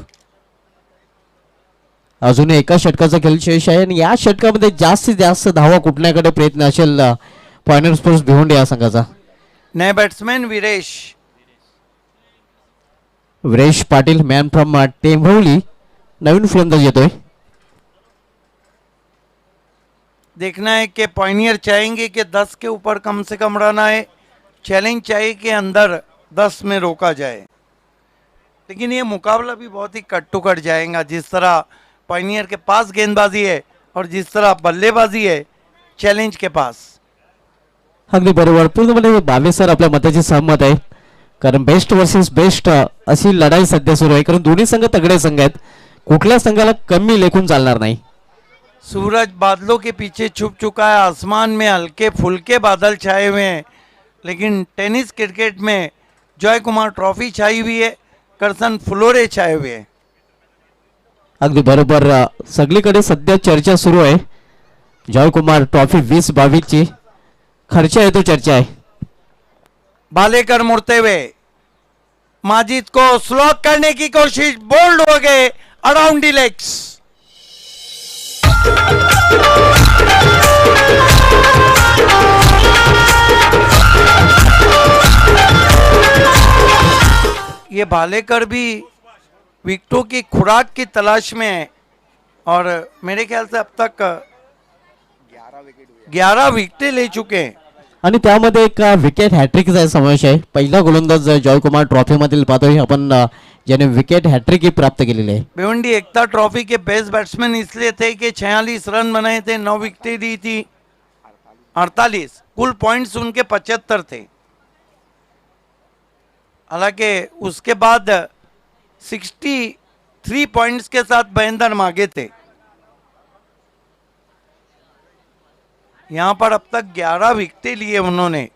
अजून एका षटकाचा खेळ शेष आहे आणि या षटकामध्ये जास्तीत जास्त धावा कुठण्याकडे प्रयत्न असेल पॉइंटर स्पोर्ट्स भिवंडी या संघाचा। नए batsman Viresh Patil man from Tembhavali नवीन फलंदाज येतोय। देखना है कि पॉइनियर चाहेंगे कि 10 के ऊपर कम से कम रन आए, चैलेंज चाहिए कि अंदर 10 में रोका जाए, लेकिन ये मुकाबला भी बहुत ही कट टू कट जाएगा। जिस तरह पॉइनियर के पास गेंदबाजी है और जिस तरह बल्लेबाजी है चैलेंज के पास। अगदी बरोबर, पूर्णपणे बावीस सर आपल्या मताची सहमत आहे, कारण बेस्ट वर्सेस बेस्ट अशी लढाई सध्या सुरू आहे, कारण दोन्ही संघ तगडे संघ आहेत, कुठल्या संघाला कमी लेखून चालणार नाही। सूरज बादलों के पीछे छुप चुका है, आसमान में हल्के फुल्के बादल छाए हुए हैं, लेकिन टेनिस क्रिकेट में जॉय कुमार ट्रॉफी छाई हुई है, करसन फ्लोरे छाए हुए हैं। अगदी बरोबर, सगळीकडे सध्या चर्चा सुरू आहे जॉय कुमार ट्रॉफी 2022 ची, खर्च आहे तो चर्चा आहे। भालेकर मुड़ते हुए माजिद को स्लॉक करने की कोशिश, बोल्ड हो गए अराउंड द लेग्स। ये भालेकर भी विकेटों की खुराक की तलाश में है और मेरे ख्याल से अब तक 11 विकेटें ले चुके हैं आणि त्यामध्ये एक विकेट हॅट्रिकचा समावेश आहे। पहिला गोलंदाज जॉय कुमार ट्रॉफी मधील पाहतोय आपण ज्याने विकेट हॅट्रिक ही प्राप्त केलेली आहे। भिवंडी एकता ट्रॉफी के बेस्ट बैट्समैन इसलिए थे कि 46 रन बनाए थे, 9 विकेटें दी थी, 48 कुल पॉइंट्स उनके 75 थे। हालांकि उसके बाद 63 पॉइंट्स के साथ महेंद्र मागे थे। यहां पर अब तक 11 विकेटें लिए उन्होंने।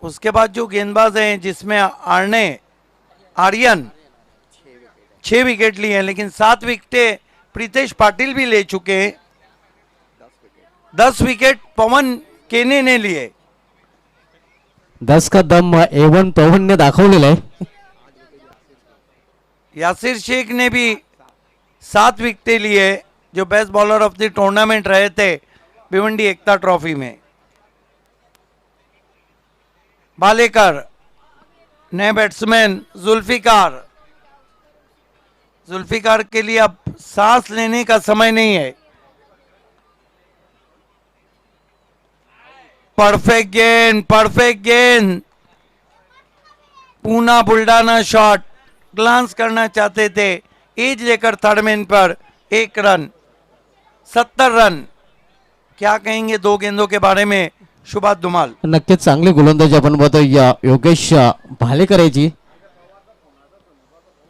उसके बाद जो गेंदबाज हैं जिसमें आर्यन 6 विकेट लिए हैं, लेकिन 7 विकेटें प्रीतेश पाटिल भी ले चुके हैं। 10 विकेट पवन केने ने लिए। 10 का दम A1 पवन ने दाखवलेला आहे। यासिर शेख ने भी 7 विकेटें लिए, जो best bowler of the tournament रहे थे भिवंडी एकता ट्रॉफी में। भालेकर, नए बैट्समैन जुल्फिकार के लिए अब सांस लेने का समय नहीं है। परफेक्ट गेंद, पूना बुल्डाना शॉट, ग्लांस करना चाहते थे, एज लेकर थर्ड मैन पर 1 रन, 70 रन। क्या कहेंगे दो गेंदों के बारे में शुभात धुमाल? नक्कीच चांगली गोलंदाजी आपण बघतोय योगेश भालेकर याची,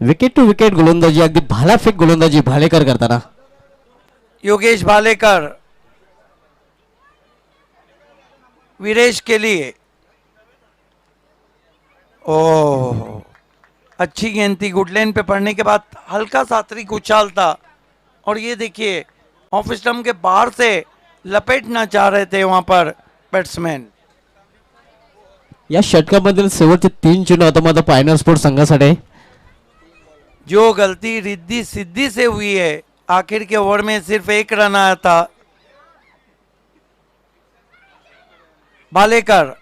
विकेट टू विकेट गोलंदाजी, अगदी भालाफेक गोलंदाजी भालेकर करताना। योगेश भालेकर वीरेश के लिए, ओह अच्छी गेंद थी, गुड लेन पे पड़ने के बाद हल्का सा अतिरिक्त उछाल था, और ये देखिए ऑफ स्टंप के बाहर से लपेटना चाह रहे थे वहां पर बैट्समैन। या षटकामधील शेवटचे 3 चेंडू आता मात्र पायनर स्पोर्ट संघासाठी आहे। जो गलती रिद्धी सिद्धि से हुई है, आखिर के ओवर में सिर्फ 1 रन आया था। भालेकर,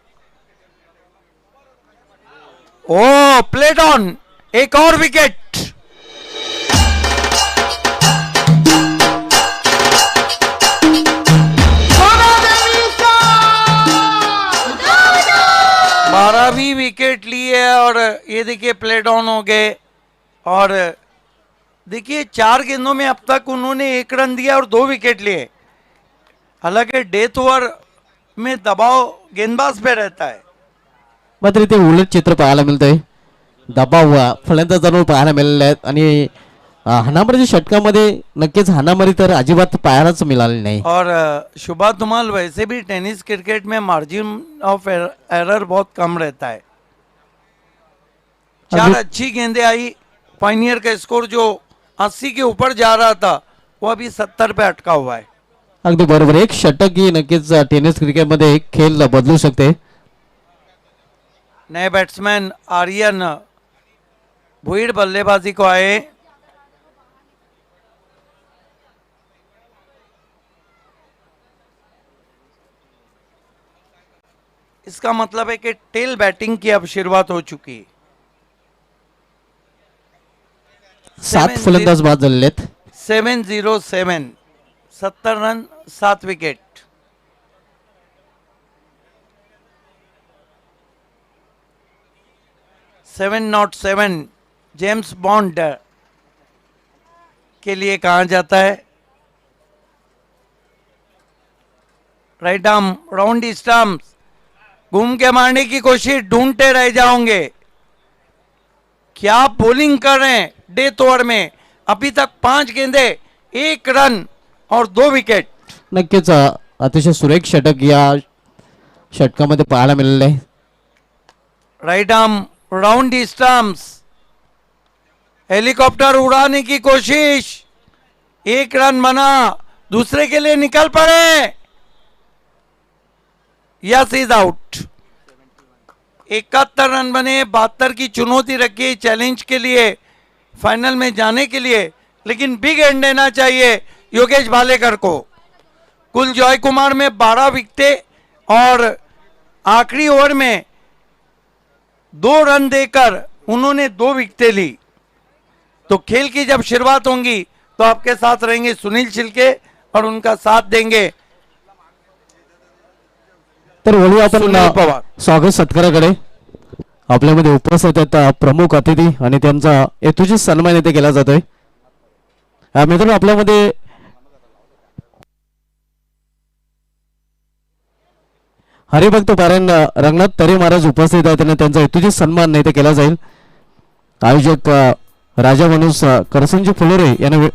ओ प्लेट ऑन, एक और विकेट। बारहवीं विकेट ली है और ये देखिए प्लेट ऑन हो गए। और देखिए 4 गेंदों में अब तक उन्होंने 1 रन दिया और 2 विकेट लिए। हालांकि डेथ ओवर में दबाव गेंदबाज पे रहता है, मात्र इथे उलट चित्र पाहायला मिळतंय. दबाव फलंदाजांवर पाहायला मिळाले आहेत आणि हाणामारीच्या षटकामध्ये नक्कीच हाणामारी तर अजिबात पाहायलाच मिळाली नाही. और शुभा धुमाल वैसे भी टेनिस क्रिकेट में मार्जिन ऑफ एरर बहुत कम रहता है. 4 अच्छी गेंदें आई. पाइनियर का स्कोर जो 80 के ऊपर जा रहा था वो अभी 70 पे अटका हुआ है. अगदी बरोबर. एक षटक ही नक्कीच टेनिस क्रिकेटमध्ये एक खेळ बदलू शकते. नए बैट्समैन आर्यन भुईड़ बल्लेबाजी को आए. इसका मतलब है कि टेल बैटिंग की अब शुरुआत हो चुकी है. 7 फलंदाज बाद झालेले आहेत. 707 70 run 7 wicket. Seven not 7 James Bond के लिए कहा जाता है. राइट आर्म राउंड स्टंप्स घूम के मारने की कोशिश, ढूंढते रह जाओगे. क्या बॉलिंग कर रहे हैं डेथ ओवर में. अभी तक 5 गेंदे 1 रन और 2 विकेट. नक्कीच अतिशय सुरेख षटक या षटकामध्ये पाहायला मिळाले आहे. Right arm round stumps helicopter उड़ाने की कोशिश. 1 रन बना. दूसरे के लिए निकल पड़े. Yes is out. 71 रन बने. 72 की चुनौती रखी चैलेंज के लिए, फाइनल में जाने के लिए. लेकिन बिग एंड देना चाहिए योगेश भालेकर को. कुल जॉय कुमार में 12 विकेटें और आखिरी ओवर में 2 रन देकर उन्होंने 2 विकेटें ली. तो खेल की जब शुरुआत होगी तो आपके साथ रहेंगे सुनील छिलके और उनका साथ देंगे तर वळूया सुनील आपण पवार. स्वागत सत्काराकडे. आपल्यामध्ये उपस्थित आहेत प्रमुख अतिथी आणि त्यांचा यथोचित सन्मान इथे केला जातोय. मित्रांनो आपल्यामध्ये हरिभक्त पारायण रंगनाथ तरे महाराज उपस्थित आहेत आणि त्यांचा यथोचित सन्मान इथे केला जाईल. आयोजक राजा मनोज करसंजी फुलोरे यांना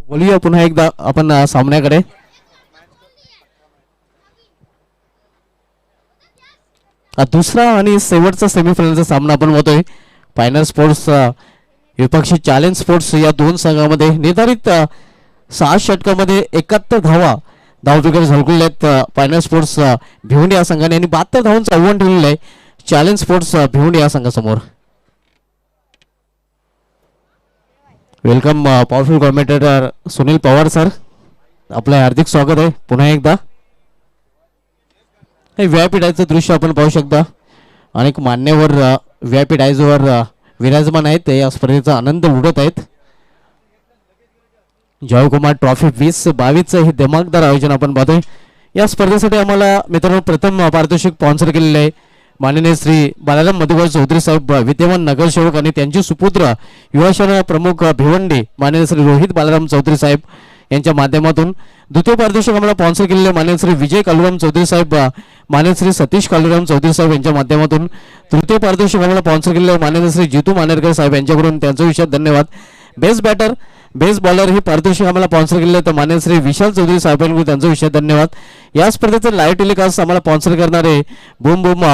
बोलूया पुन्हा एकदा आपण सामन्याकडे. दुसरा आणि शेवटचा सेमीफायनलचा सामना आपण बघतोय. फायनल स्पोर्ट्स विपक्षी चॅलेंज स्पोर्ट्स या दोन संघामध्ये निर्धारित 6 षटकामध्ये 71 धाव विकेट झळकलेले आहेत. फायनल स्पोर्ट्स भिवंडी या संघाने आणि 72 धावांचं आव्हान ठेवलेलं आहे चॅलेंज स्पोर्ट्स भिवंडी या संघासमोर. Welcome powerful commentator Sunil Pawar sir, आपलं हार्दिक स्वागत आहे पुन्हा एकदा. हे व्यापीठाचं दृश्य आपण पाहू शकता. अनेक मान्यवर व्यापीठावर विराजमान आहेत, ते या स्पर्धेचा आनंद लुटत आहेत. जयकुमार ट्रॉफी 2022 हे दिमागदार आयोजन आपण पाहतोय. या स्पर्धेसाठी आम्हाला मित्रांनो प्रथम पारितोषिक स्पॉन्सर केलेले आहे माननीय श्री बालाराम मधुकर चौधरी साहेब, विद्यमान नगरसेवक आणि त्यांचे सुपुत्र युवासेना प्रमुख भिवंडी माननीय श्री रोहित बालाराम चौधरी साहेब यांच्या माध्यमातून. द्वितीय पारितोषिक आम्हाला स्पॉन्सर केलेले माननीय श्री विजय कालुराम चौधरी साहेब, माननीय श्री सतीश कालुराम चौधरी साहेब यांच्या माध्यमातून. तृतीय पारितोषिक आम्हाला स्पॉन्सर केलेले माननीय श्री जितू मानेरकर साहेब यांच्याकडून, त्यांचा विशेष धन्यवाद. बेस्ट बॅटर बेस्ट बॉलर ही पारितोषिक आम्हाला स्पॉन्सर केले तर माननीय श्री विशाल चौधरी साहेबांकडून, त्यांचा विशेष धन्यवाद. या स्पर्धेचं लाईव्ह टेलिकास्ट आम्हाला स्पॉन्सर करणारे बूम बूम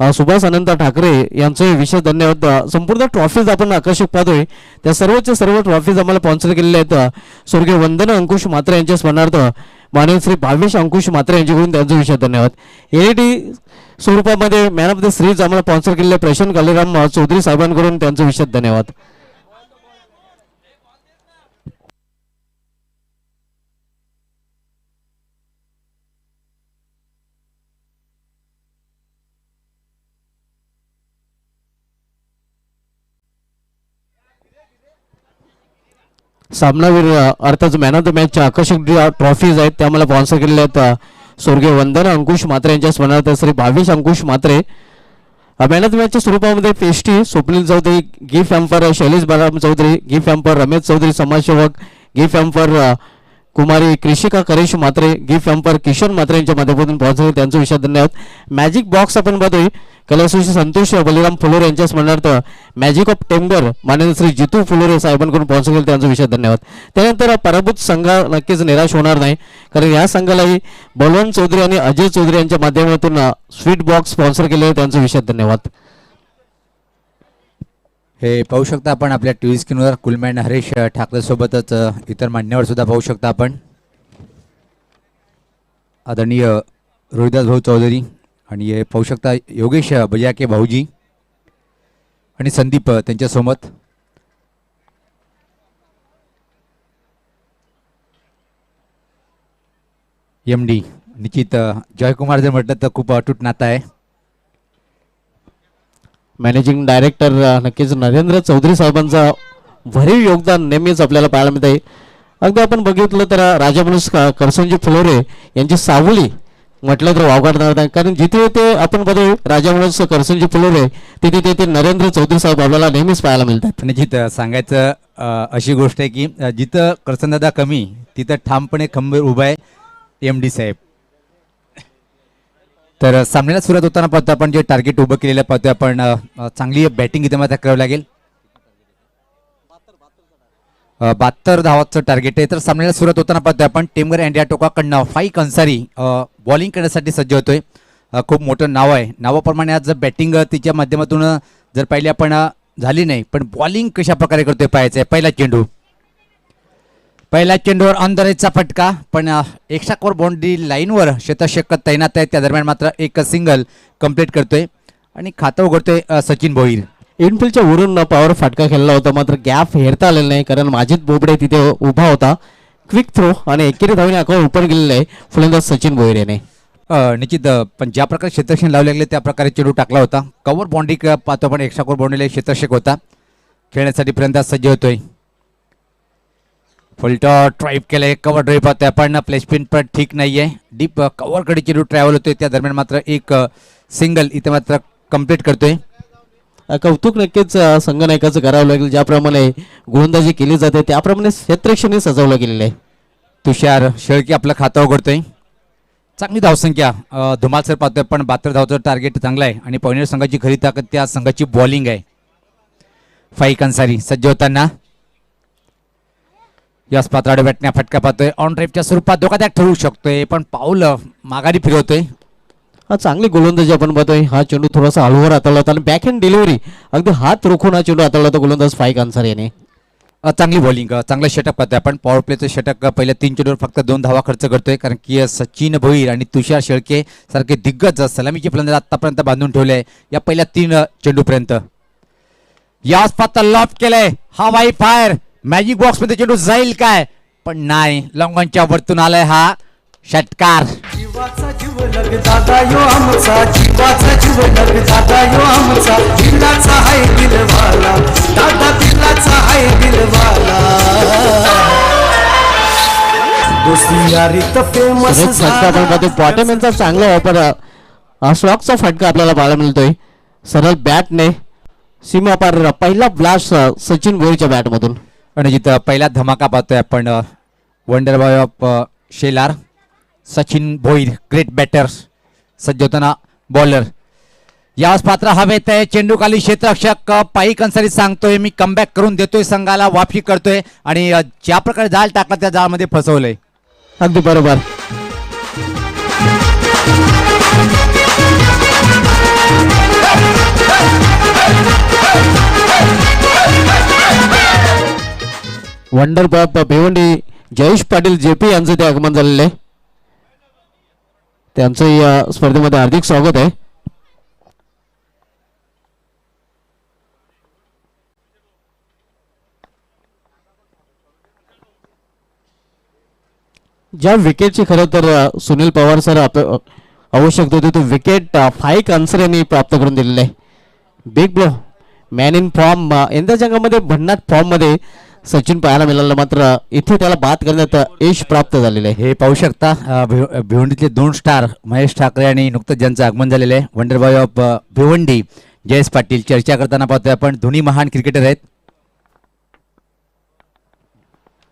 सुभाष अनंत ठाकरे यांचे विशेष धन्यवाद. संपूर्ण ट्रॉफीज आपण आकर्षक पाहतोय त्या सर्वच्या सर्व ट्रॉफीज आम्हाला स्पॉन्सर केलेल्या आहेत. स्वर्गीय वंदना अंकुश मात्रे यांच्या स्मरणार्थ माननीय श्री भावेश अंकुश मात्रे यांच्याकडून त्यांचे विशेष धन्यवाद. एलईडी स्वरूपामध्ये मॅन ऑफ द सिरीज आम्हाला स्पॉन्सर केलेले प्रशांत कालेराम चौधरी साहेबांकडून त्यांचे विशेष धन्यवाद. सामनावीर अर्थात मॅन ऑफ द मॅचच्या आकर्षक ट्रॉफीज आहेत त्या मला स्पॉन्सर केलेल्या आहेत. स्वर्गीय वंदना अंकुश मात्रे यांच्या स्मरणार्थ Shri Bhavesh Ankush Matre. Man of the मॅचच्या स्वरूपामध्ये पेस्टी Swapnil Chaudhari, gift hamper Shailesh Balaram Chaudhari, gift hamper Ramesh Chaudhari समाजसेवक, gift hamper Kumari Krishika Karesh Matre, gift hamper Kishan Matre यांच्या माध्यमातून स्पॉन्सर त्यांचं विशेष धन्यवाद. मॅजिक बॉक्स आपण बघतोय कलाश्री संतोष बलिराम फुलोरे यांच्या स्मरणार्थ मॅजिक ऑफ टेंबर माननीय श्री जितू फुलोरे साहेबांकडून स्पॉन्सर केले त्यांचं विशेष धन्यवाद. त्यानंतर पराभूत संघ नक्कीच निराश होणार नाही कारण या संघालाही बलवंत चौधरी आणि अजय चौधरी यांच्या माध्यमातून स्वीट बॉक्स स्पॉन्सर केले त्यांचं विशेष धन्यवाद. हे पाहू शकता आपण आपल्या टीव्ही स्क्रीनवर कुलमॅन हरेश ठाकरे सोबतच इतर मान्यवर सुद्धा पाहू शकता आपण. आदरणीय रोहिदास भाऊ चौधरी आणि हे पाहू शकता योगेश बजाके भाऊजी आणि संदीप त्यांच्यासोबत. MD निश्चित जयकुमार जर म्हटलं तर खूप अटूट नातं आहे. मॅनेजिंग डायरेक्टर नक्कीच नरेंद्र चौधरी साहेबांचा भरीव योगदान नेहमीच आपल्याला पाहायला मिळते. अगदी आपण बघितलं तर राजा माणूस करसनजी फुलोरे यांची सावली म्हटलं तर वावगडणार नाही कारण जिथे ते आपण बघू राजा माणूस करसनजी फुलोरे तिथे ते नरेंद्र चौधरी साहेब आपल्याला नेहमीच पाहायला मिळतात. निश्चित सांगायचं अशी गोष्ट आहे की जिथं करसनदादा कमी तिथं ठामपणे खंबीर उभा आहे MD साहेब. तर सामन्याला सुरुवात होताना पाहतो आपण जे टार्गेट उभं केलेलं पाहतोय आपण चांगली बॅटिंग इथे मात्र करावं लागेल. 72 धावाचं टार्गेट आहे. तर सामन्याला सुरुवात होताना पाहतोय आपण टेमगर इंडिया टोकाकडनं फाईक अन्सारी बॉलिंग करण्यासाठी सज्ज होतोय. खूप मोठं नाव आहे. नावाप्रमाणे आज बॅटिंग तिच्या माध्यमातून जर पाहिली आपण झाली नाही पण बॉलिंग कशा प्रकारे करतोय पाहायचं आहे. पहिल्या चेंडूवर ऑन द रेजचा फटका पण एक्स्ट्रा कोर बाउंड्री लाईनवर शतषक तैनात आहे. त्या दरम्यान मात्र एक सिंगल कंप्लीट करतोय आणि खातं उघडतोय सचिन भोईर. इनफिल्डच्या वरून पॉवर फटका खेळला होता मात्र गॅप हेरता आलेला नाही कारण माजिद बोबडे तिथे उभा होता. क्विक थ्रो आणि एकेरी धावणे अकाउंट ओपन केलेलं आहे फलंदाज सचिन भोईर याने. निश्चित पण ज्या प्रकारे क्षेत्ररक्षण लावले लागले त्या प्रकारे चेंडू टाकला होता. कव्हर बाउंड्री पाहतो आपण एक्स्ट्रा कोर बाउंड्रीला क्षेत्ररक्षक होता. खेळण्यासाठी फलंदाज सज्ज होतोय. फुलटॉ ड्राईव्ह केलंय. कव्हर ड्राईव्ह पाहतोय आपण प्लेसमेंट पण ठीक नाहीये. डीप कव्हरकडे चेंडू ट्रॅव्हल होतोय. त्या दरम्यान मात्र एक सिंगल इथे मात्र कंप्लीट करतोय. कौतुक नक्कीच संघनायकाचं करावं लागेल. ज्याप्रमाणे गोलंदाजी केली जाते त्याप्रमाणे क्षेत्ररक्षणही सजवलं गेलेलं आहे. तुषार शेळके आपलं खातं उघडतोय. चांगली धावसंख्या धुमालसर पाहतोय पण 72 धावचं टार्गेट चांगलं आहे आणि पवनेर संघाची खरी ताकद त्या संघाची बॉलिंग आहे. फाईक अन्सारी सज्ज होताना यास पात्राडे बॅटण्या फटका पाहतोय. ऑन ड्राईव्हच्या स्वरूपात धोकादायक ठरू शकतोय पण पाऊल माघारी फिरवतोय. हा चांगली गोलंदाजी आपण बघतोय. हा चेंडू थोडासा हळूवर हाताळला होता आणि बॅक हँड डिलिव्हरी अगदी हात रोखून हा चेंडू हाताळला होता गोलंदाज फाईक अन्सारी याने. चांगली बॉलिंग चांगलं षटक पाहतोय आपण. पॉवर प्लेचं षटक पहिल्या 3 चेंडूवर फक्त 2 धावा खर्च करतोय कारण की सचिन भोईर आणि तुषार शेळके सारखे दिग्गज सलामीचे फलंदाज आतापर्यंत बांधून ठेवले आहे या पहिल्या 3 चेंडूपर्यंत. यास पात्र लॉफ केलंय. हा वाई फायर मॅजिक बॉक्स मध्ये चेंडू जाईल काय पण नाही. लॉंगॉनच्या वरतून आलाय हा षटकार. जीवाचा जीव लग दादा यो आमचा, जीवाचा जीव लग दादा यो आमचा, दिलाचा हाय दिलवाला, दादा दिलाचा हाय दिलवाला. दोस्ती यारी तर फेमस फटका बॉटम यांचा चांगला वापर स्लॉकचा फटका आपल्याला पाहायला मिळतोय. सरळ बॅटने सीमा पार पहिला ब्लास्ट सचिन भोईरच्या बॅटमधून. आणि जिथं पहिला धमाका पाहतोय आपण wonder boy of Shelar Sachin Bhoir great batter सज्ज होताना बॉलर. यास पात्र हवेत आहे. चेंडू खाली क्षेत्ररक्षक पाईक अन्सारी सांगतोय मी कमबॅक करून देतोय संघाला वापशी करतोय आणि ज्या प्रकारे जाळ टाकला त्या जाळमध्ये फसवलंय. अगदी बरोबर. वंडर बाप भिवंडी जयेश पाटील जेपी यांचं ते आगमन झालेलं आहे. त्यांचं या स्पर्धेमध्ये हार्दिक स्वागत आहे. ज्या विकेटची खरं तर सुनील पवार सर आवश्यक होती तो विकेट फाईक अन्सर यांनी प्राप्त करून दिलेला आहे. Big blow man in form यंदाच्या अंगामध्ये भन्नाट फॉर्म मध्ये सचिन पाहायला मिळालं, मात्र इथे त्याला बाद करण्यात यश प्राप्त झालेलं आहे. हे पाहू शकता भिवंडीतले 2 स्टार महेश ठाकरे आणि नुकतंच ज्यांचं आगमन झालेलं आहे wonder boy of Bhiwandi Jayesh Patil. चर्चा करताना पाहतोय आपण दोन्ही महान क्रिकेटर आहेत.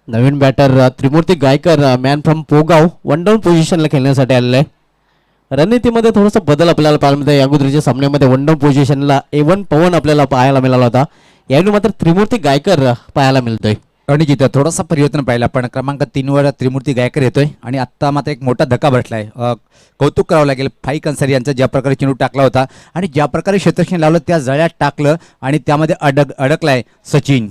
नवीन batter Trimurti Gaikar man from Pogaon one down पोझिशनला खेळण्यासाठी आलेला आहे. रणनीतीमध्ये थोडासा बदल आपल्याला पाहायला मिळतो. अगोदरच्या सामन्यामध्ये वन डाऊन पोझिशनला A1 पवन आपल्याला पाहायला मिळाला होता, यावेळी मात्र त्रिमूर्ती गायकर पाहायला मिळतोय. आणि जिथं थोडासा परिवर्तन पाहिलं आपण क्रमांक 3 वर त्रिमूर्ती गायकर येतोय आणि आत्ता मात्र एक मोठा धक्का बसलाय. कौतुक करावं लागेल फाईक अन्सारी यांचा, ज्या प्रकारे चेंडू टाकला होता आणि ज्या प्रकारे क्षेत्ररक्षण लावलं त्या जळ्यात टाकलं आणि त्यामध्ये अडकलाय सचिन.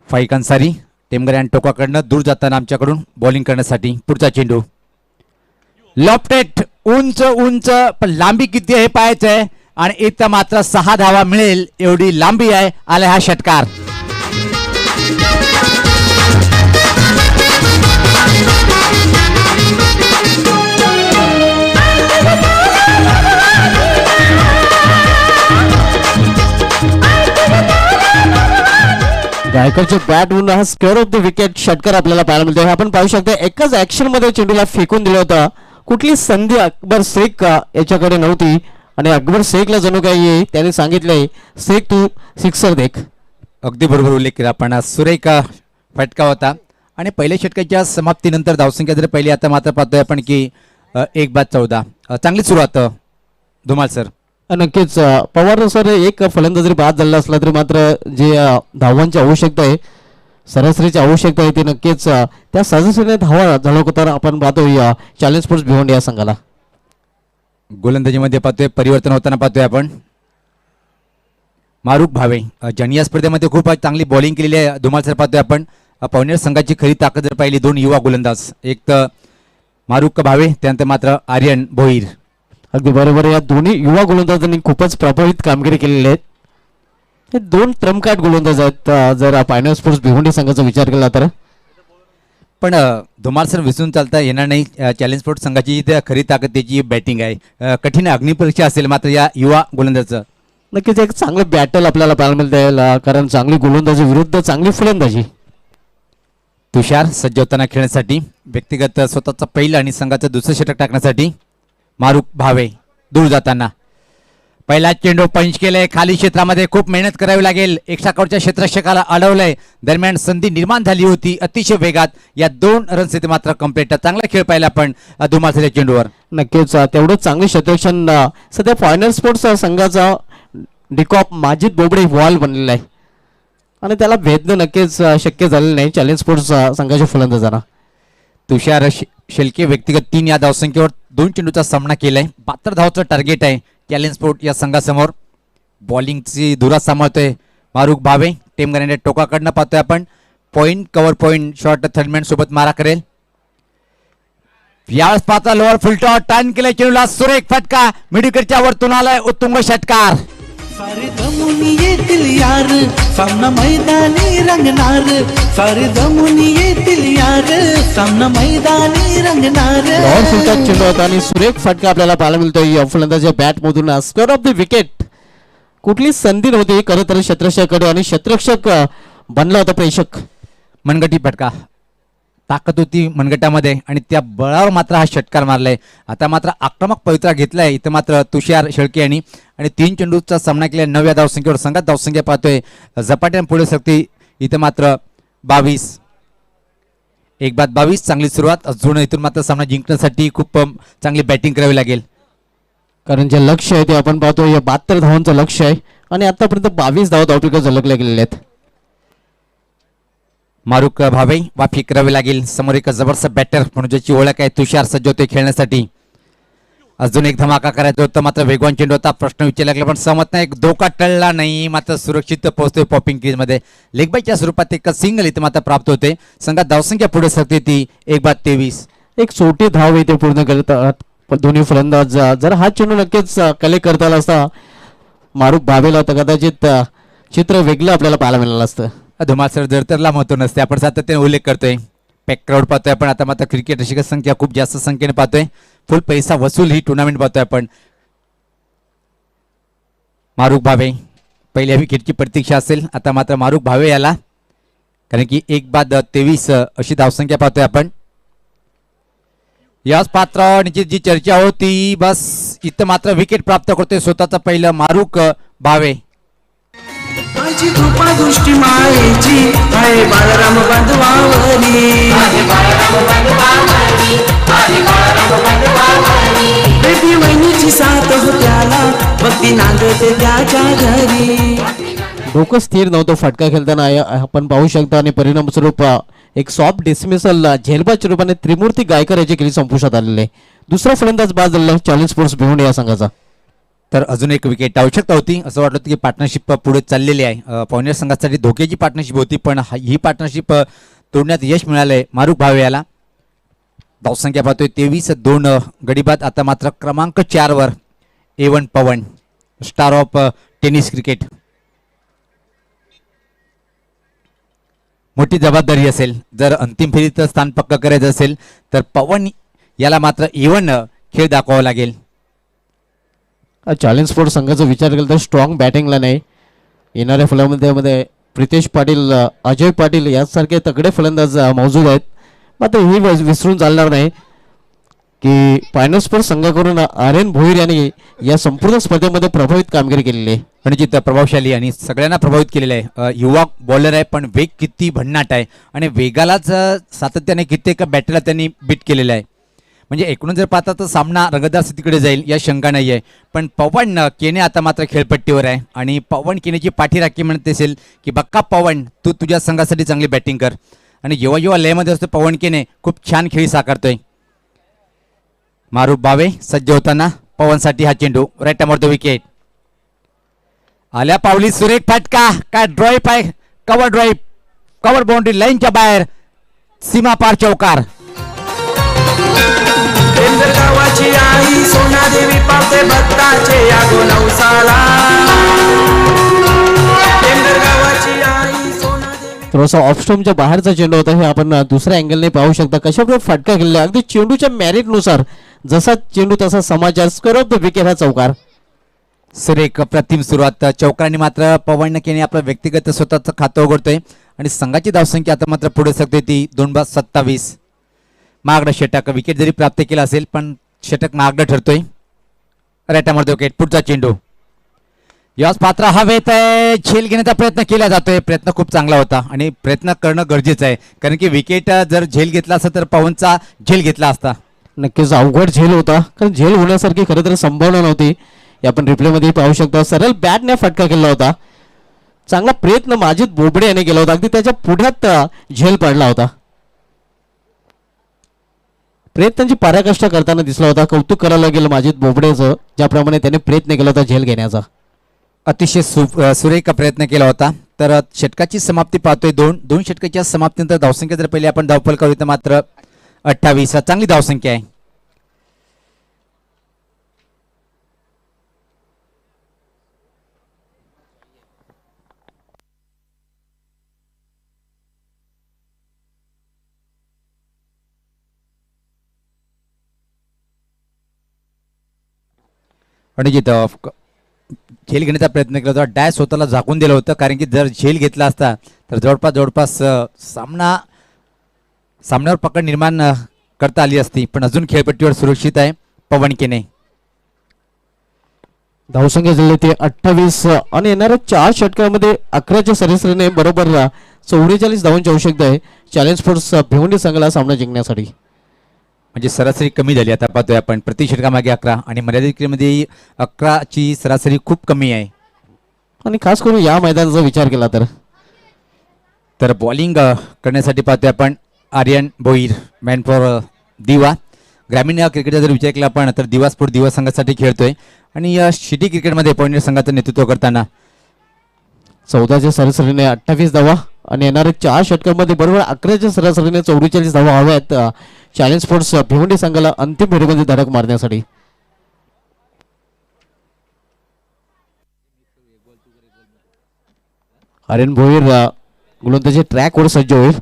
फाईक अन्सारी टेमगर अँड टोकाकडनं दूर जाताना आमच्याकडून बॉलिंग करण्यासाठी पुढचा चेंडू लॉफ्टेड उंच उंच, पण लांबी किती आहे पाहायचं आहे आणि इथं मात्र 6 धावा मिळेल एवढी लांबी आहे. आला हा षटकार. गायकरचे बॅट म्हणून हा स्क्वेअर ऑफ द विकेट षटकार आपल्याला पाहायला मिळतोय. आपण पाहू शकता एकाच ऍक्शन मध्ये चेंडूला फेकून दिला होता. कुठली संधी अकबर शेख याच्याकडे नव्हती आणि अकबर शेखला जणू काही त्याने सांगितलंय शेख तू सिक्सर देख. अगदी बरोबर उल्लेख केला आपण. सुरेख फटका होता आणि पहिल्या षटकाच्या समाप्तीनंतर धावसंख्या जर पहिली आता मात्र पाहतोय आपण की 1-14. चांगली सुरुवात धुमाल सर. नक्कीच पवार सर एक फलंदाज जरी बाद झाला असला तरी मात्र जे धावांची आवश्यकता आहे, सरासरीची आवश्यकता आहे, ती नक्कीच त्या सरासरीने धावा झळकवताना आपण पाहतोय चॅलेंज स्पोर्ट्स भिवंडी या संघाला. गोलंदाजीमध्ये पाहतोय परिवर्तन होताना पाहतोय आपण. मारुक भावे ज्यांनी या स्पर्धेमध्ये खूप चांगली बॉलिंग केलेली आहे धुमाल सर पाहतोय आपण. पवनेर संघाची खरी ताकद जर पाहिली 2 युवा गोलंदाज, एक तर मारुक भावे त्यानंतर मात्र आर्यन भोईर. अगदी बरोबर. या दोन्ही युवा गोलंदाजांनी खूपच प्रभावित कामगिरी केलेली आहे. हे 2 ट्रम्प कार्ड गोलंदाज आहेत जर फायनल स्पोर्ट्स भिवंडी संघाचा विचार केला तर. पण धुमाल सर विसरून चालता येणार नाही, चॅलेंज स्पोर्ट्स संघाची खरी ताकद त्याची बॅटिंग आहे. कठीण अग्निपरीक्षा असेल मात्र या युवा गोलंदाजाचं. नक्कीच एक चांगलं बॅटल आपल्याला पाहायला मिळते, कारण चांगली गोलंदाजी विरुद्ध चांगली फलंदाजी. तुषार सज्ज होताना खेळण्यासाठी व्यक्तिगत स्वतःचा पहिला आणि संघाचं दुसरं षटक टाकण्यासाठी. मारुक भावे दूर जाताना पहिला चेंडू पंच केलंय. खाली क्षेत्रामध्ये खूप मेहनत करावी लागेल. एक्स्ट्राकॉटच्या क्षेत्ररक्षकाला अडवलंय. दरम्यान संधी निर्माण झाली होती अतिशय वेगात. या 2 रन्स इथे मात्र कम्प्लीट. चांगला खेळ पाहिला आपण धुमालच्या चेंडूवर. नक्कीच तेवढं चांगले क्षेत्ररक्षण सध्या फायनल स्पोर्ट्स संघाचा डिकॉप माजिद बोबडे वॉल बनलेला आहे आणि त्याला भेदणं नक्कीच शक्य झालेलं नाही चॅलेंज स्पोर्ट्स संघाच्या फलंदाजांना. तुषार शेलके व्यक्तिगत 3 या धावसंख्येवर 2 चेंडूचा सामना केलाय. 72 धावाचं टार्गेट आहे चॅलेंज स्पोर्ट या संघासमोर. बॉलिंगची धुरा सांभाळतोय मारुक भावे. टेमगर टोकाकडनं पाहतोय आपण. Point cover point short third man सोबत मारा करेल. यावेळेस पाहता लोअर फुलटॉ टर्न केलंय चेंडूला. सुरेख फटका मिडविकेटच्या वरतून आलाय उत्तुंग षटकार. सारे जमून येतील यार सामना मैदानी रंगणार. सारे जमून येतील यार सामना मैदानी रंगणार. लॉर्ड फुलटॉप चेंडू होता आणि सुरेख फटका आपल्याला पाहायला मिळतोय फलंदाजाच्या बॅट मधून. Square of the wicket. कुठली संधी नव्हती खरं तर क्षेत्ररक्षकाकडे आणि क्षेत्ररक्षक बनला होता प्रेक्षक. मनगटी फटका ताकद होती मनगटामध्ये आणि त्या बळावर मात्र हा षटकार मारलाय. आता मात्र आक्रमक पवित्रा घेतलाय इथं मात्र तुषार शेळके यांनी आणि 3 चेंडूचा सामना केला. 9 या धावसंख्येवर संघात धावसंख्या पाहतोय झपाट्याने पुढे सरते. इथं मात्र 22. 1-22 चांगली सुरुवात. अजून इथून मात्र सामना जिंकण्यासाठी खूप चांगली बॅटिंग करावी लागेल, कारण जे लक्ष आहे ते आपण पाहतोय 72 धावांचं लक्ष आहे आणि आतापर्यंत 22 धावा धावपिका झलकल्या गेलेल्या आहेत. मारुक भावे वाफी करावी लागेल. समोर एक जबरदस्त बॅटर म्हणून ज्याची ओळख आहे तुषार सज्ज होते खेळण्यासाठी. अजून एक धमाका करायचा होता, मात्र वेगवान चेंडू होता, प्रश्न विचारला लागला पण सहमत नाही, धोका टळला नाही, मात्र सुरक्षित पोहोचतोय पॉपिंग क्रीज मध्ये. लेगबाईच्या स्वरूपात एक सिंगल इथे मात्र प्राप्त होते. संघात धावसंख्या पुढे सरते ती 1-23. एक छोटी धाव इथे पूर्ण करतात दोन्ही फलंदाज. जर हा चेंडू नक्कीच कलेक्ट करता आला असता मारुक भावेला तर कदाचित चित्र वेगळं आपल्याला पाहायला मिळालं असतं. धुमाळ सर जर तर महत्व नसते, आपण सातत्याने उल्लेख करतोय. पॅक क्राऊड पाहतोय आपण आता, मात्र क्रिकेट रसिक संख्या खूप जास्त संख्येने पाहतोय. फुल पैसा वसूल ही टुर्नामेंट पाहतोय आपण. मारुक भावे पहिल्या विकेटची प्रतीक्षा असेल आता, मात्र मारुक भावे याला, कारण की 1-23 अशी धावसंख्या पाहतोय आपण. याच पात्राची जी चर्चा होती बस इथं मात्र विकेट प्राप्त करतोय स्वतःचं पहिलं मारुक भावे. माझी कृपा दृष्टी मायेची आहे बाळराम बंधवावरी, बेबी वहिनीची साथ हो त्याला, भक्ती नांदते त्याच्या घरी. डोकं स्थिर नव्हतं फटका खेळताना आपण पाहू शकता आणि परिणाम स्वरूप एक सॉफ्ट डिसमिसल झेलबाच्या रूपाने त्रिमूर्ती गायकर याची केली संपुष्टात आलेले. दुसरा फलंदाज बाद झालेला चॅलेंज स्पोर्ट्स भिवंडी या संघाचा. तर अजून एक विकेट आवश्यकता होती, असं वाटलं होतं की पार्टनरशिप पुढे चाललेली आहे. पॉइंटर संघासाठी धोक्याची पार्टनरशिप होती, पण ही पार्टनरशिप तोडण्यात यश मिळालंय मारुक भावे याला. धावसंख्या पाहतोय 23-2 गडीबाद. आता मात्र क्रमांक 4 वर A1 Pawan, star of tennis cricket. मोठी जबाबदारी असेल, जर अंतिम फेरीत स्थान पक्क करायचं असेल तर पवन याला मात्र A1 खेळ दाखवावा लागेल. चॅलेंज स्पोर्ट्स संघाचा विचार केला तर स्ट्रॉंग बॅटिंगला नाही, येणाऱ्या फलंदाजामध्ये प्रितेश पाटील, अजय पाटील यासारखे तगडे फलंदाज मौजूद आहेत. मात्र ही विसरून चालणार नाही की फायनल स्पोर्ट्स संघाकडून आर्यन भोईर यांनी या संपूर्ण स्पर्धेमध्ये प्रभावित कामगिरी केलेली आहे. रणजित प्रभावशाली आणि सगळ्यांना प्रभावित केलेलं आहे. युवा बॉलर आहे, पण वेग किती भन्नाट आहे आणि वेगालाच सातत्याने कित्येक बॅटरला त्यांनी बीट केलेलं आहे. म्हणजे एकूण जर पाहता तर सामना रंगतदार स्थितीकडे जाईल या शंका नाही आहे. पण पवन केने आता मात्र खेळपट्टीवर आहे आणि पवन केनेची पाठीराखी म्हणत असेल की बक्का पवन तू तुझ्या संघासाठी चांगली बॅटिंग कर. आणि जेव्हा जेव्हा लयमध्ये असतो पवन केने खूप छान खेळी साकारतोय. मारुक भावे सज्ज होताना पवनसाठी हा चेंडू राईट द विकेट. आल्या पावली सुरेख फटका, काय ड्राईव्ह आहे, कव्हर ड्राईव्ह, कव्हर बाउंड्री लाईनच्या बाहेर, सीमा पार चौकार. टेमघर गावाची आई सोनादेवी पावते भक्ताचे यागो नवसाला. टेमघर गावाची आई सोनादेवी. थोडासा ऑफस्टॉमच्या बाहेरचा चेंडू होता, हे आपण दुसऱ्या अँगलने पाहू शकता कशाप्रकारे फटका केलेला. अगदी चेंडूच्या मेरिटनुसार जसा चेंडू तसा समाचार. स्क्वेअर ऑफ द विकेट हा चौकार. सुरेख प्रतिम सुरुवात. चौकारांनी मात्र पवन केने आपलं व्यक्तिगत स्वतःचं खातं उघडतोय आणि संघाची धावसंख्या आता मात्र पुढे सरते ती 2-27. महागडं षटक, विकेट जरी प्राप्त केला असेल पण षटक महागडं ठरतोय. राईटामध्ये विकेट. पुढचा चेंडू याच पात्र हवेत आहे, झेल घेण्याचा प्रयत्न केला जातोय. प्रयत्न खूप चांगला होता आणि प्रयत्न करणं गरजेचं आहे, कारण की विकेट जर झेल घेतला असता तर पवनचा झेल घेतला असता. नक्कीच अवघड झेल होता, कारण झेल होण्यासारखी खरं तर संभावना नव्हती. आपण रिप्लेमध्ये पाहू शकता सरळ बॅटने फटका केला होता. चांगला प्रयत्न माजिद बोबडे याने केला होता, अगदी त्याच्या पुढ्यात झेल पडला होता. प्रयत्नांची पराकाष्ठ करताना दिसला होता. कौतुक करायला गेलं माजिद बोबडेचं, ज्याप्रमाणे त्याने प्रयत्न केला होता झेल घेण्याचा. अतिशय सुरेख प्रयत्न केला होता. तर षटकाची समाप्ती पाहतोय. दोन षटकाच्या समाप्तीनंतर धावसंख्या जर पहिले आपण धावफल करू तर मात्र 28. चांगली धावसंख्या आहे. आणि जिथं झेल घेण्याचा प्रयत्न केला होता, डॅश स्वतःला झाकून दिलं होतं, कारण की जर झेल घेतला असता तर जवळपास सामन्यावर पकड निर्माण करता आली असती. पण अजून खेळपट्टीवर सुरक्षित आहे पवन केने. धावसंख्या झाली ते 28 आणि येणाऱ्या 4 षटकामध्ये 11च्या सरासरीने बरोबर 44 धावांची आवश्यकता आहे चॅलेंज स्पोर्ट्स भिवंडी संघाला सामना जिंकण्यासाठी. म्हणजे सरासरी कमी झाली आता पाहतोय आपण. प्रति षटकामागे 11 आणि मर्यादित क्रिकेटमध्ये 11ची सरासरी खूप कमी आहे. आणि खास करून या मैदानाचा विचार केला तर बॉलिंग करण्यासाठी पाहतोय आपण आर्यन भोईर, मॅन फॉर दिवा. ग्रामीण क्रिकेटचा जर विचार केला आपण तर दिवा स्पोर्ट दिवा संघासाठी खेळतोय आणि या सिटी क्रिकेटमध्ये पॉइंट संघाचं नेतृत्व करताना 14च्या सरासरीने 28 धावा आणि येणाऱ्या 4 षटकांमध्ये बरोबर 11च्या सरासरीने 44 धावा हव्या आहेत चॅलेंज स्पोर्ट्स भिवंडी संघाला अंतिम फेरीमध्ये धडक मारण्यासाठी. आर्यन भोईर गोलंदाजी ट्रॅकवर सज्ज होईल.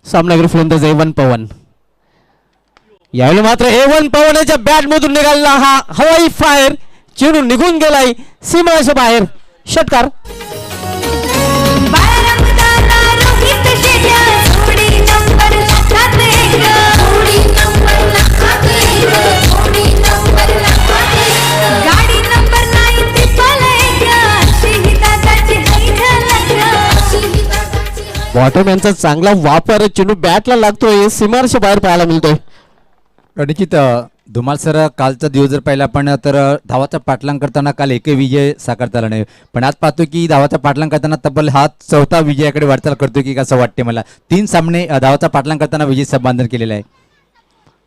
सामनावीर फलंदाज A1 पवन. यावेळी मात्र A1 पवनाच्या बॅट मधून निघालेला हा हवाई फायर चेंडू निघून गेलाय सीमाच्या बाहेर. षटकार. बॉटम यांचा चांगला वापर चेंडू बॅटला लागतोय सीमाच्या बाहेर पाहायला मिळतोय. निश्चित धुमाल सर कालचा दिवस जर पाहिला आपण तर धावाचा पाठलाग करताना काल एकही विजय साकारता आला नाही, पण आज पाहतो की धावाचा पाठलाग करताना तब्बल हा 4था विजयाकडे वाटचाल करतोय की कसं वाटते मला. 3 सामने धावाचा पाठलाग करताना विजय संपादन केलेला आहे.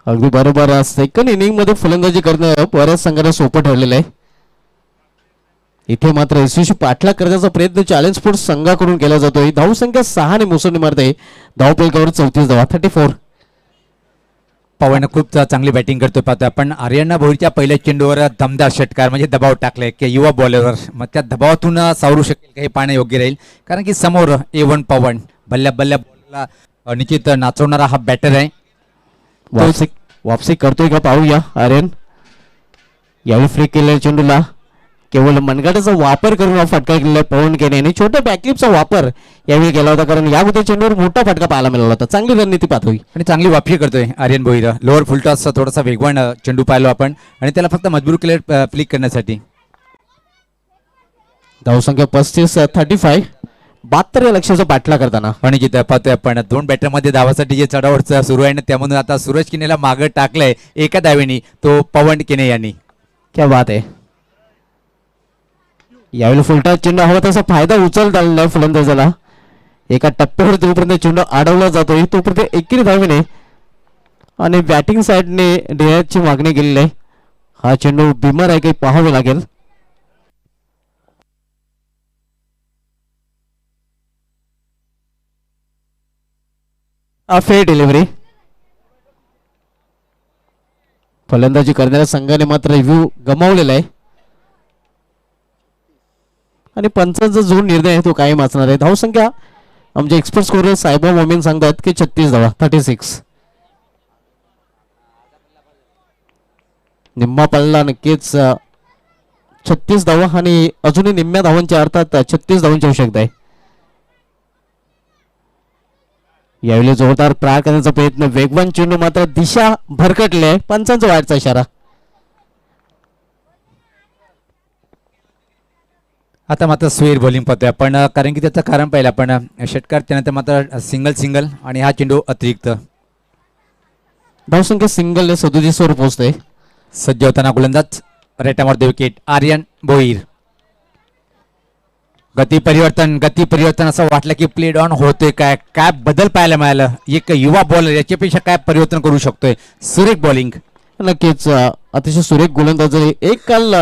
अगदी बरोबर. सेकंड इनिंग मध्ये फलंदाजी करणं बऱ्याच संघांना सोपं ठरलेलं आहे. इथे मात्र यशस्वी पाठलाग करण्याचा प्रयत्न चॅलेंज स्पोर्ट्स संघाकडून केला जातोय. धावसंख्या 6 ने मुसंडी मारते. धावफलकावर 34 धावा 34. पवन खूप चांगली बॅटिंग करतोय पाहतोय आपण. आर्यन भोईरच्या पहिल्या चेंडूवर दमदार षटकार म्हणजे दबाव टाकलाय की युवा बॉलरवर, मग त्या दबावातून सावरू शकेल काही पाहणं योग्य राहील कारण की समोर A1 पवन बल्ल्या बल्ल्या बॉलला निश्चित नाचवणारा हा बॅटर आहे. वापसी करतोय का पाहूया. आर्यन यावेळी फ्री केलेल्या चेंडूला केवळ मनगटाचा वापर करून हा फटका केलेला पवन केने आणि छोट्या बॅकलिपचा वापर यावेळी केला होता कारण या अगोदर चेंडूवर मोठा फटका पाहायला मिळाला होता. चांगली रणनीती पाहतोय आणि चांगली वापसी करतोय आर्यन भोईर. लोअर फुलटॉस थोडासा वेगवान चेंडू पाहिलो आपण आणि त्याला फक्त मजबूर केले फ्लिक करण्यासाठी. धावसंख्या 35 35. 72 या लक्ष्याचा पाठला करताना आणि जिथे पाहतोय आपण 2 बॅटरमध्ये धावासाठी जे चढावड सुरू आहे ना त्यामधून आता सूरज किनेला मागं टाकलंय एका धावेनी तो पवन किने यांनी. क्या बात आहे. यावेळी फुलटा चेंडू हवा तसा फायदा उचलता आलेला आहे फलंदाजाला. एका टप्प्यावर जोपर्यंत चेंडू अडवला जातोय तोपर्यंत एकेरी धावेने आणि बॅटिंग साईडने डेअरची मागणी केलेली आहे. हा चेंडू बिमार आहे काही पाहावे लागेल. Fair delivery. फलंदाजी करणाऱ्या संघाने मात्र रिव्ह्यू गमावलेला आहे आणि पंचांचा जो निर्णय आहे तो कायम असणार आहे. धावसंख्या आमचे एक्सपर्ट स्कोरर साहेबा मोमीन सांगतात की 36 धावा 36. निम्मा पल्ला नक्कीच 36 धावा आणि अजूनही निम्म्या धावांच्या अर्थात 36 धावांची आवश्यकता आहे. यावेळी जोरदार प्रहार करण्याचा प्रयत्न वेगवान चेंडू मात्र दिशा भरकटली आहे. पंचांचा वाटचा इशारा. आता मात्र स्वेर बॉलिंग पाहतोय आपण कारण की त्याचं कारण पाहिलं आपण षटकार त्यानंतर मात्र सिंगल आणि हा चेंडू अतिरिक्त. धावसंख्या सिंगलने 37 वर पोहोचते. सज्ज होताना गोलंदाज रेटावर विकेट आर्यन भोईर. गती परिवर्तन असं वाटलं की प्लेड ऑन होतोय काय काय बदल पाहायला मिळालं. एक युवा बॉलर याच्यापेक्षा काय परिवर्तन करू शकतोय. सुरेख बॉलिंग. नक्कीच अतिशय सुरेख गोलंदाज. एक काल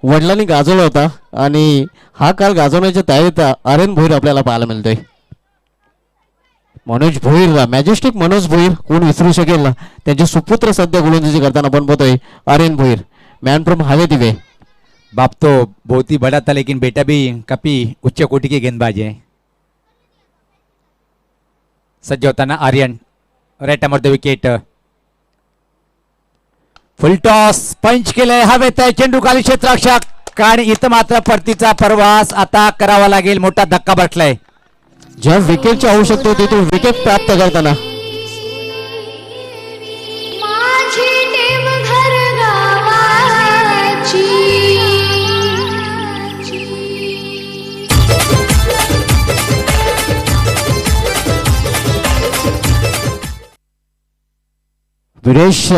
वडिलांनी गाजवला होता आणि हा काल गाजवण्याच्या तयारीत आर्यन भोईर आपल्याला पाहायला मिळतोय. मनोज भोईर मॅजेस्टिक मनोज भोईर कोण विसरू शकेल ना. त्यांचे सुपुत्र सध्या गोलंदाजी करताना आपण बघतोय आर्यन भोईर. मॅन फ्रॉम हवे दिवे. बाप तो बहुत ही बड़ा था लेकिन बेटा भी काफी उच्च कोटि के गेंदबाज है. सज्ज होताना आर्यन रेटावर विकेट. फुल टॉस पंच केलंय हवेत आहे चेंडू खाली क्षेत्ररक्षक आणि इथं मात्र परतीचा प्रवास आता करावा लागेल. मोठा धक्का बसलाय. ज्या विकेटची आवश्यकता होती तो विकेट प्राप्त करताना विरेश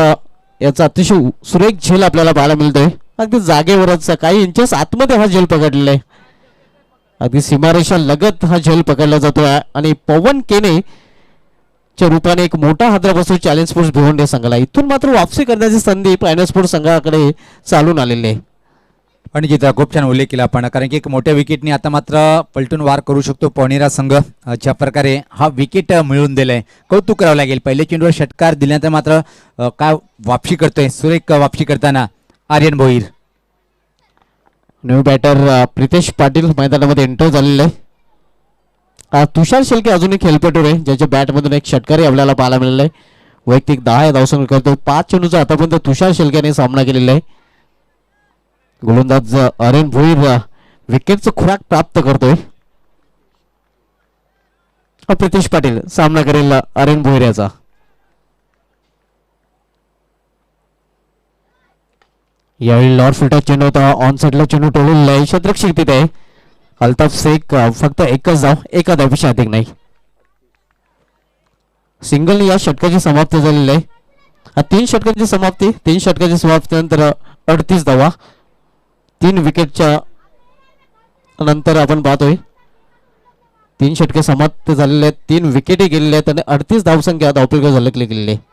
याचा अतिशय सुरेख झेल आपल्याला पाहायला मिळतोय. अगदी जागेवरच काही इंचेस आतमध्ये हा झेल पकडलेला आहे. अगदी सीमारेषा लगत हा झेल पकडला जातोय आणि पवन केने च्या रूपाने एक मोठा हादरा बसू चॅलेंज स्पोर्ट्स भिवंडी संघाला. इथून मात्र वापसी करण्याची संधी फायनल स्पोर्ट्स संघाकडे चालून आलेली आहे. आणि जिथं खूप छान उल्लेख केला आपण, कारण की एक मोठ्या विकेटने आता मात्र पलटून वार करू शकतो पवनीरा संघ. ज्या प्रकारे हा विकेट मिळवून दिलाय, कौतुक करावं लागेल. पहिले चेंडूवर षटकार दिल्यानंतर मात्र काय वापसी करतोय, सुरेख वापसी करताना आर्यन भोईर. न्यू बॅटर प्रितेश पाटील मैदानामध्ये एंटर झालेले आहे. तुषार शेळके अजूनही खेळपटू आहे, ज्याच्या बॅटमधून एक षटकारही आपल्याला पाहायला मिळाला आहे. वैयक्तिक 10 धावसंख्या करतो. 5 चेंडूचा आतापर्यंत तुषार शेळकेने सामना केलेला आहे. गोलंदाज आर्यन भोईर विकेटचं खुराक प्राप्त करतोय. प्रितेश पाटील सामना करेल आर्यन भोईर याचा. यावेळी लॉर्ड फिल्टर चेंडू होता, ऑन साइडला चेंडू टोललेला आहे. शतरक्षक तिथे आहे अल्ताफ शेख. फक्त एकच धाव, एका धावपेक्षा अधिक नाही. सिंगल या षटकाची समाप्ती झालेली आहे. 3 षटकांची समाप्ती, 3 षटकाची समाप्तीनंतर 38 धावा. 3 विकेटच्या नंतर आपण पाहतोय 3 षटके समाप्त झालेले आहेत, 3 विकेटही गेलेले आहेत आणि 38 धावसंख्या धावपलका झलकली गेलेली आहे.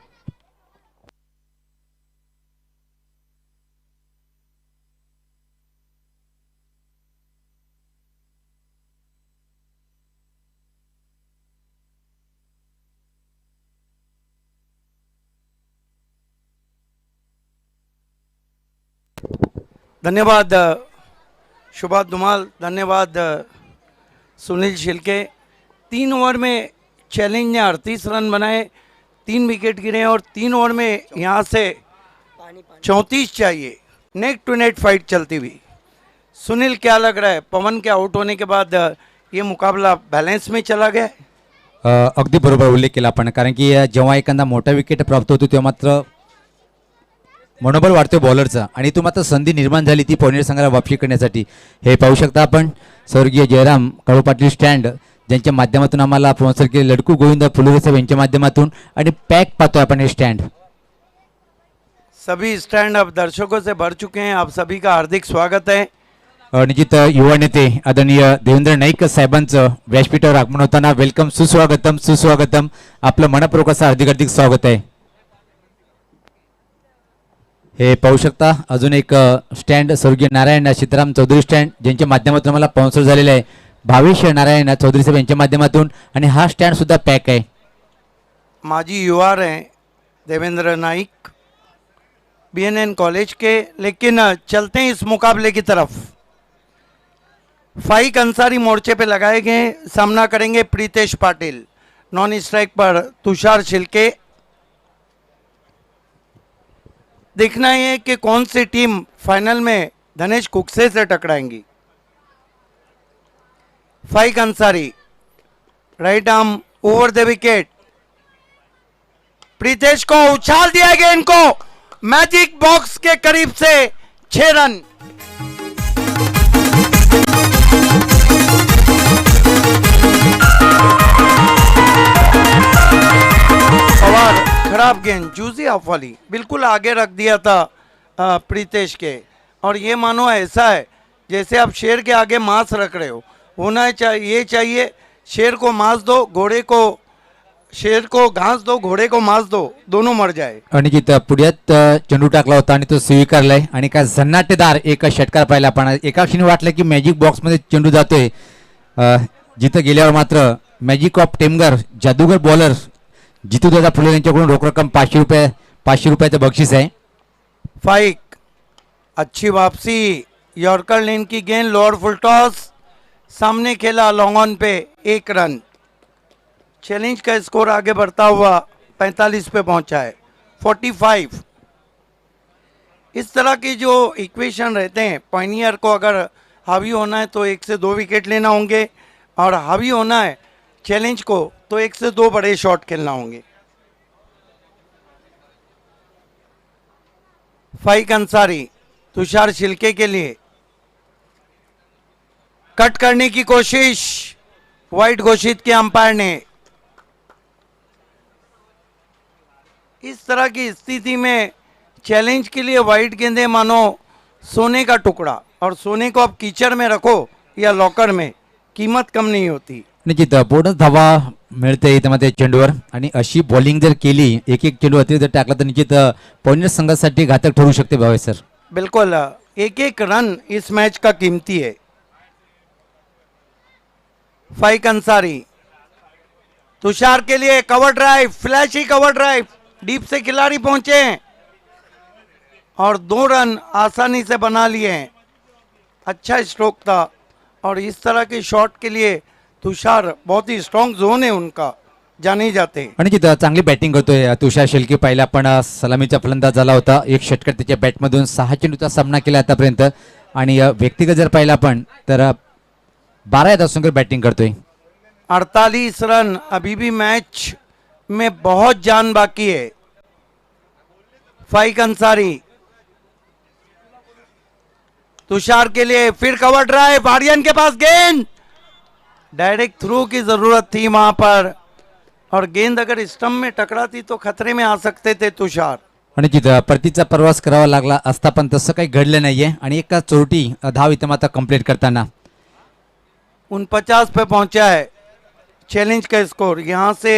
धन्यवाद सुभाष धुमाल, धन्यवाद सुनील शिल्के. 3 ओवर में चैलेंज ने 38 रन बनाए, 3 विकेट गिरे और 3 ओवर में यहाँ से 34 चाहिए. नेक टू नेट फाइट चलती हुई. सुनील, क्या लग रहा है पवन के आउट होने के बाद ये मुकाबला बैलेंस में चला गया? अगदी बरोबर उल्लेख केला आपण, कारण की जेव्हा एखादा मोठा विकेट प्राप्त होतो तेव्हा मात्र मनोबल वाढतोय बॉलरचा, आणि तो मात्र संधी निर्माण झाली ती पवनीर संघाला वापसी करण्यासाठी. हे पाहू शकता आपण स्वर्गीय जयराम काळू पाटील स्टँड, ज्यांच्या माध्यमातून आम्हाला स्पॉन्सर केले लडकू गोविंद फुलोरे साहेब यांच्या माध्यमातून, आणि पॅक पाहतोय आपण हे स्टँड. सभी स्टैंड अब दर्शकों से भर चुके हैं. आप सभी का हार्दिक स्वागत है. निश्चित युवा नेते आदरणीय देवेंद्र नाईक साहेबांचं व्यासपीठावर आगमन होताना वेलकम, सुस्वागतम सुस्वागतम. आपलं मनपूर्वक असं हार्दिक हार्दिक स्वागत आहे. हे पाहू शकता अजून एक स्टँड स्वर्गीय नारायण सीताराम चौधरी स्टँड, ज्यांच्या माध्यमातून मला स्पॉन्सर झालेलं आहे भावेश नारायण चौधरी साहेब यांच्या माध्यमातून, आणि हा स्टँड सुद्धा पॅक आहे. माजी युवा रहे देवेंद्र नाइक बीएनएन कॉलेज के. लेकिन चलते हैं इस मुकाबले की तरफ. फाइक अंसारी मोर्चे पे लगाए गए. सामना करेंगे प्रीतेश पाटिल. नॉन स्ट्राइक पर तुषार शिल्के. देखना है कि कौन सी टीम फाइनल में धनेश कुकसे से टकराएंगी. Faiq Ansari right arm over the wicket. Pritesh को उछाल दिया गेंद को मैजिक बॉक्स के करीब से 6 रन. और खराब गेंद जूजी ऑफ वाली बिल्कुल आगे रख दिया था प्रीतेश के. और ये मानो ऐसा है जैसे आप शेर के आगे मांस रख रहे हो. होना चाहिए शेर को मांस दो, घोड़े को शेर को घास दो, घोड़े को मांस दो, दोनों मर जाए. आणि जिथं पुढ्यात चेंडू टाकला होता आणि तो स्वीकारलाय, आणि काय झन्नाटेदार एक षटकार पाहिला आपण. एका क्षणी वाटलं की मॅजिक बॉक्स मध्ये चेंडू जातोय. जिथं गेल्यावर मात्र मॅजिक ऑफ टेमगर जादूगर बॉलर जितूदादा फुले यांच्याकडून रोख रक्कम 500 रुपयाचं बक्षीस आहे. फाइक अच्छी वापसी. यॉर्कर लेन की गेंद लोअर फुल टॉस सामने खेला long on pay 1 run. Challenge का स्कोर आगे बढ़ता हुआ 45 पे पहुंचा है. 45. इस तरह की जो इक्वेशन रहते हैं, पायनियर को अगर हावी होना है तो 1 से 2 विकेट लेना होंगे, और हावी होना है चैलेंज को तो 1 से 2 बड़े शॉट खेलना होंगे. फाइक अंसारी तुषार शिल्के के लिए कट करने की कोशिश, वाइड घोषित किया अंपायर ने. इस तरह की स्थिति में चैलेंज के लिए वाइड गेंदे मानो सोने का टुकड़ा, और सोने को आप कीचड़ में रखो या लॉकर में कीमत कम नहीं होती. निश्चित बोनस धावा मिळते इथे मध्ये चेंडूवर आणि अशी बॉलिंग जर केली एक एक चेंडू अतिरिक्त जर टाकला तर निश्चित पॉइंटर संघासाठी घातक ठरू शकते भावेश सर. बिल्कुल, एक एक रन इस मैच का कीमती है. फाइक अंसारी, तुषार के लिए cover drive, flashy cover drive, deep से खिलाड़ी पहुंचे और 2 रन आसानी से बना लिए. अच्छा स्ट्रोक था और इस तरह के शॉट के लिए तुषार बहुत ही स्ट्रॉन्ग जोन है उनका, जाने जाते. आणि जिथं चांगली बॅटिंग करतोय तुषार शेलके. पहिला पण सलामीचा फलंदाज झाला होता. एक षटकर त्याच्या बॅटमधून 6 चेंडूचा सामना केला आतापर्यंत आणि व्यक्तिगत जर पाहिला आपण तर 12 धावांसंख्येवर बॅटिंग करतोय. 48 रन, अभी भी मैच में बहुत जान बाकी है. फाइक अंसारी, तुषार के लिए फिर कवर ड्राइव, आर्यन के पास गेंद, डायरेक्ट थ्रू की जरूरत थी वहां पर और गेंद अगर स्टंप में टकराती तो खतरे में आ सकते थे तुषार. आणि जिथं परतीचा प्रवास करावा लागला असता पण तसं काही घडलं नाहीये आणि एका चोरटी धाव इथं मात्र कंप्लीट करताना 49 पे पहुंचा है चैलेंज का स्कोर. यहां से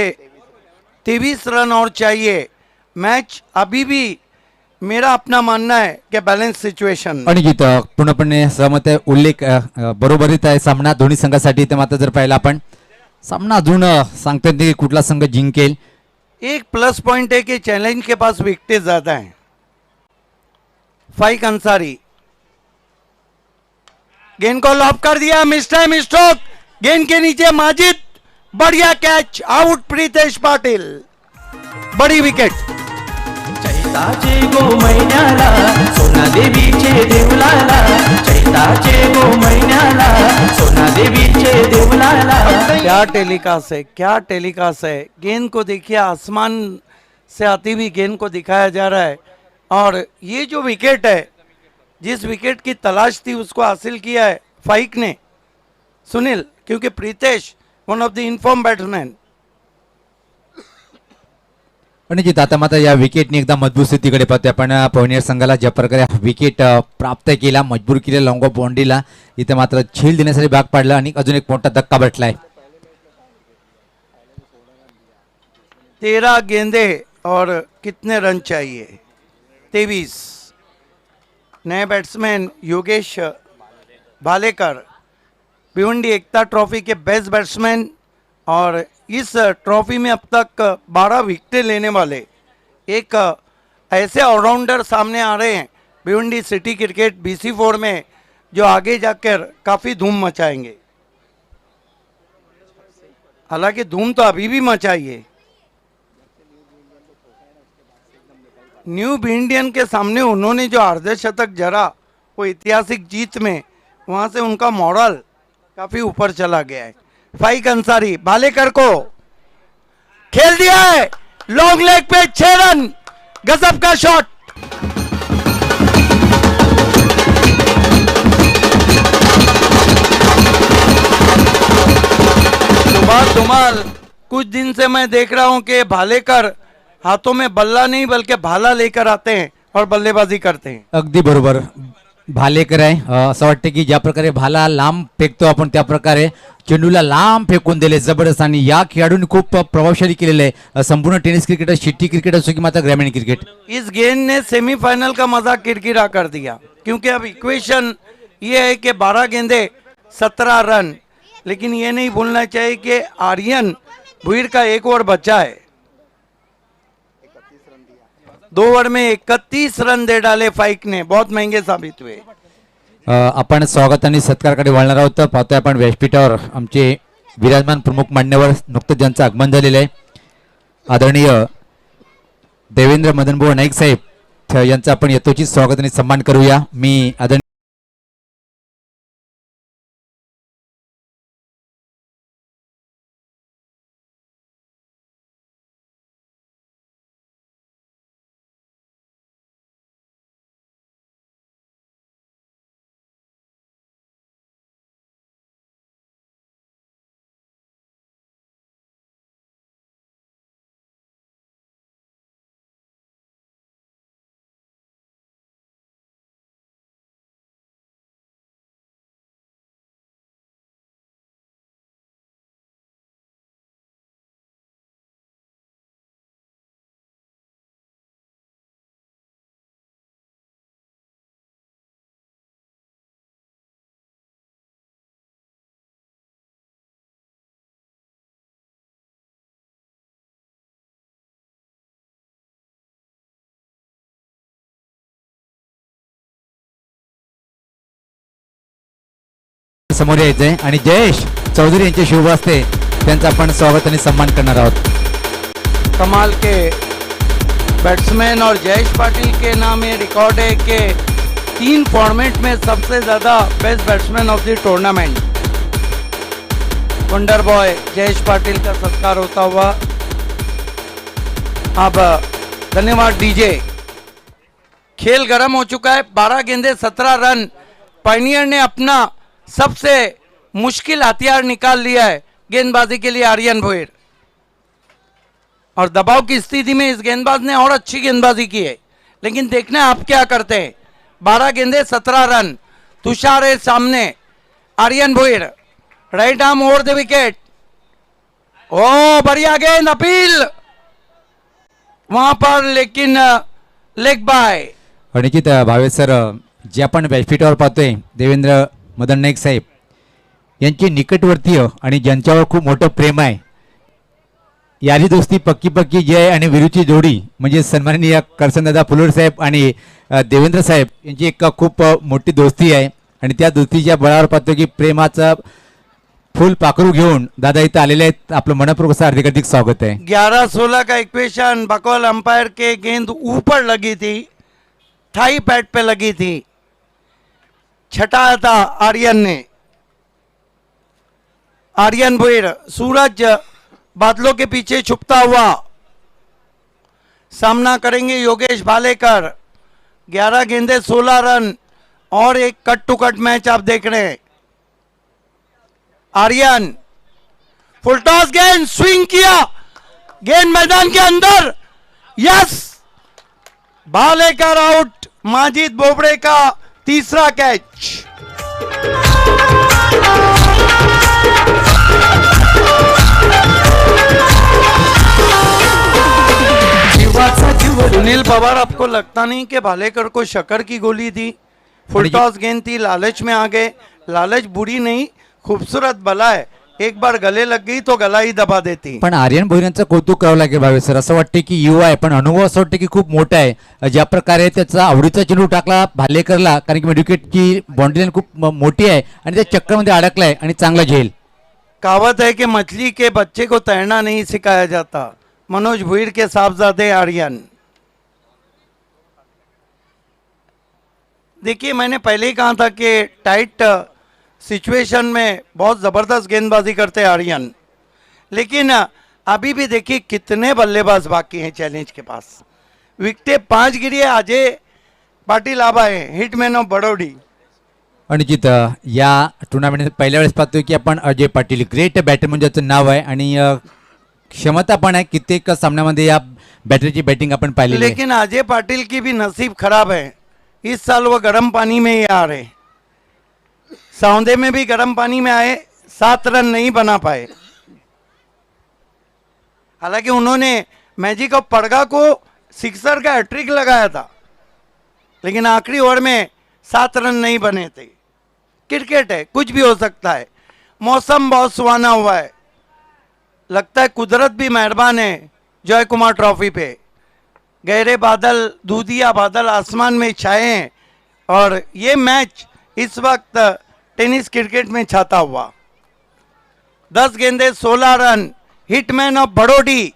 23 रन और चाहिए. मैच अभी भी मेरा अपना मानना है कि बैलेंस सिचुएशन. आणि जिथं पूर्णपणे सहमत आहे. उल्लेख बरोबरीत आहे सामना दोन्ही संघासाठी. इथं मात्र जर पाहिला आपण सामना अजून सांगता येत नाही की कुठला संघ जिंकेल. एक प्लस पॉइंट है कि चैलेंज के पास विकेटें ज्यादा हैं. फाइक अंसारी, गेंद को लॉप कर दिया, मिस टाइम स्ट्रोक, गेंद के नीचे माजिद, बढ़िया कैच, आउट प्रीतेश पाटिल, बड़ी विकेट. चैताचे गो महिन्याला सोना देवीचे देवलाला, चैताचे गो महिन्याला सोना देवीचे देवलाला. क्या टेलीकास्ट है, क्या टेलीकास्ट है. गेंद को देखिए, आसमान से आती हुई गेंद को दिखाया जा रहा है और ये जो विकेट है, जिस विकेट की तलाश थी उसको हासिल किया है फाइक ने, सुनील, क्योंकि Pritesh one of the inform batsman. आणि जिथं आता मात्र या विकेटने एकदा मजबूत स्थितीकडे पाहतोय आपण. पवनेर संघाला ज्या प्रकारे विकेट प्राप्त केला, मजबूर केले लॉंग ऑफ बाउंड्रीला, इथे मात्र झेल देण्यासाठी भाग पाडला आणि अजून एक मोठा धक्का बसलाय. 13 गेंदे और कितने रन चाहिए? 23. नए बैट्समैन योगेश भालेकर, भिवंडी एकता ट्रॉफी के बेस्ट बैट्समैन और इस ट्रॉफी में अब तक 12 विकेटें लेने वाले एक ऐसे ऑलराउंडर सामने आ रहे हैं भिवंडी सिटी क्रिकेट BC4 में, जो आगे जाकर काफ़ी धूम मचाएंगे. हालांकि धूम तो अभी भी मचाइए. न्यू भिंडियन के सामने उन्होंने जो अर्धशतक जरा वो ऐतिहासिक जीत में, वहां से उनका मॉरल काफी ऊपर चला गया है. फाइक अंसारी, भालेकर को खेल दिया है, लॉन्ग लेग पे 6 रन, गजब का शॉट. सुभाष धुमाल, कुछ दिन से मैं देख रहा हूं कि भालेकर हाथों में बल्ला नहीं बल्कि भाला लेकर आते हैं और बल्लेबाजी करते हैं. अगदी बरोबर भालेकर आहे. असं वाटतं की ज्या प्रकारे भाला लांब फेकतो आपण त्या प्रकारे चेंडूला लांब फेकून दिले जबरदस्त. आणि या खेळाडूंनी खूप प्रभावशाली केलेले आहे संपूर्ण टेनिस क्रिकेट, सिटी क्रिकेट असो की मात्र ग्रामीण क्रिकेट. इस गेंद ने सेमीफाइनल का मजा किरकिरा कर दिया, क्योंकि अब इक्वेशन ये है कि 12 गेंदे 17 रन. लेकिन ये नहीं भूलना चाहिए कि आर्यन भुईर का 1 ओवर बचा है. 2 ओवर में 31 रन दे डाले फाइक ने, बहुत महंगे साबित हुए. आपण स्वागत आणि सत्कारकडे वळणार आहोत. पाहतोय आपण व्यासपीठावर आमचे विराजमान प्रमुख मान्यवर नुकतंच ज्यांचं आगमन झालेलं आहे, आदरणीय देवेंद्र मदनभाऊ नाईक साहेब यांचं आपण यथोचित स्वागत आणि सन्मान करूया. मी आदरणीय समोर यायचंय आणि जयेश चौधरी यांच्या शुभ हस्ते त्यांचं आपण स्वागत आणि सन्मान करणार आहोत. कमाल के बैट्समैन और जयेश पाटिल के नाम ये रिकॉर्ड है कि 3 फॉर्मेट में सबसे ज़्यादा best batsman of the tournament wonder boy Jayesh Patil का सत्कार होता हुआ. अब धन्यवाद डीजे. खेल गर्म हो चुका है. 12 गेंदे 17 रन. पायनियर ने अपना सबसे मुश्किल हथियार निकाल लिया है गेंदबाजी के लिए, आर्यन भोईर. और दबाव की स्थिति में इस गेंदबाज ने और अच्छी गेंदबाजी की है, लेकिन देखना आप क्या करते हैं. 12 गेंदे 17 रन. तुषार है सामने. Aryan Bhoir right arm over the wicket. ओ बढ़िया गेंद, अपील वहां पर, लेकिन लेग बाय. निश्चित भावेश सर, जे आपण व्यासपीठावर पाहतोय देवेंद्र मदन नाईक साहेब यांची निकटवर्तीय आणि ज्यांच्यावर खूप मोठं प्रेम आहे, यारी दोस्ती पक्की पक्की जय आणि विरुची जोडी म्हणजे सन्माननीय करसनदादा फुलोर साहेब आणि देवेंद्र साहेब यांची एक खूप मोठी दोस्ती आहे. आणि त्या दोस्तीच्या बळावर पाहतो की प्रेमाचा फुल पाखरू घेऊन दादा इथं आलेले आहेत. आपलं मनपूर्वक असं हार्दिक स्वागत आहे. 11-16 का इक्वेशन. बकौल अंपायर के गेंद ऊपर लगी थी, थाई पैड पे लगी थी, छटाया था आर्यन ने. आर्यन भोईर, सूरज बादलों के पीछे छुपता हुआ. सामना करेंगे योगेश भालेकर. 11 गेंदे 16 रन और एक कट टू कट मैच आप देख रहे हैं. आर्यन फुल टॉस, गेंद स्विंग किया, गेंद मैदान के अंदर. Yes, Bhalekar out. माजिद बोबड़े का तीसरा कैच. जीवाचा जीव सुनील पवार, आपको लगता नहीं कि भालेकर को शक्कर की गोली थी? फुल टॉस गेंद थी, लालच में आ गए. लालच बुरी नहीं, खूबसूरत बला है. एक बार गले लग गई तो गला ही दबा देती. पण आर्यन भोईर यांचं कौतुक करावं लागेल भावेश सर. असं वाटतं की युवा आहे, पण अनुभव असं वाटतं की खूप मोठा आहे. ज्या प्रकारे त्याचा आवडीचा चेंडू टाकला भालेकरला, कारण की विकेटची बाउंड्री लाईन खूप मोठी आहे आणि त्या चक्करमध्ये अडकलाय आणि चांगला झेल. कहावत है कि मछली के बच्चे को तैरना नहीं सिखाया जाता. मनोज भुईर के साहबजादे आर्यन. देखिए, मैंने पहले ही कहा था कि टाइट सिचुएशन में बहुत ज़बरदस्त गेंदबाजी करते हैं आर्यन, लेकिन अभी भी देखिए कितने बल्लेबाज बाकी हैं चैलेंज के पास. विकेटें 5 गिरी है. अजय पाटिल आबा है, हिटमैन ऑफ बड़ौडी. निश्चित या टुर्नामेंट पहिल्या वेळेस पाहतोय की आपण अजय पाटील, ग्रेट बॅटर म्हणजे त्याचं नाव आहे आणि क्षमता पण आहे. कित्येक सामन्यामध्ये या बॅटरची बॅटिंग आपण पाहिलेली आहे. लेकिन अजय पाटिल की भी नसीब खराब है. इस साल वो गर्म पानी में ही आ रहे. सौंदे में भी गर्म पानी में आए, 7 रन नहीं बना पाए. हालांकि उन्होंने मैजिक ऑफ पड़गा को सिक्सर का हैट्रिक लगाया था, लेकिन आखिरी ओवर में 7 रन नहीं बने थे. क्रिकेट है, कुछ भी हो सकता है. मौसम बहुत सुहाना हुआ है. लगता है कुदरत भी मेहरबान है जय कुमार ट्रॉफी पे. गहरे बादल, दूधिया बादल आसमान में छाए हैं और ये मैच इस वक्त टेनिस क्रिकेट में छाता हुआ. 10 गेंदे 16 रन. हिटमैन ऑफ बड़ौडी,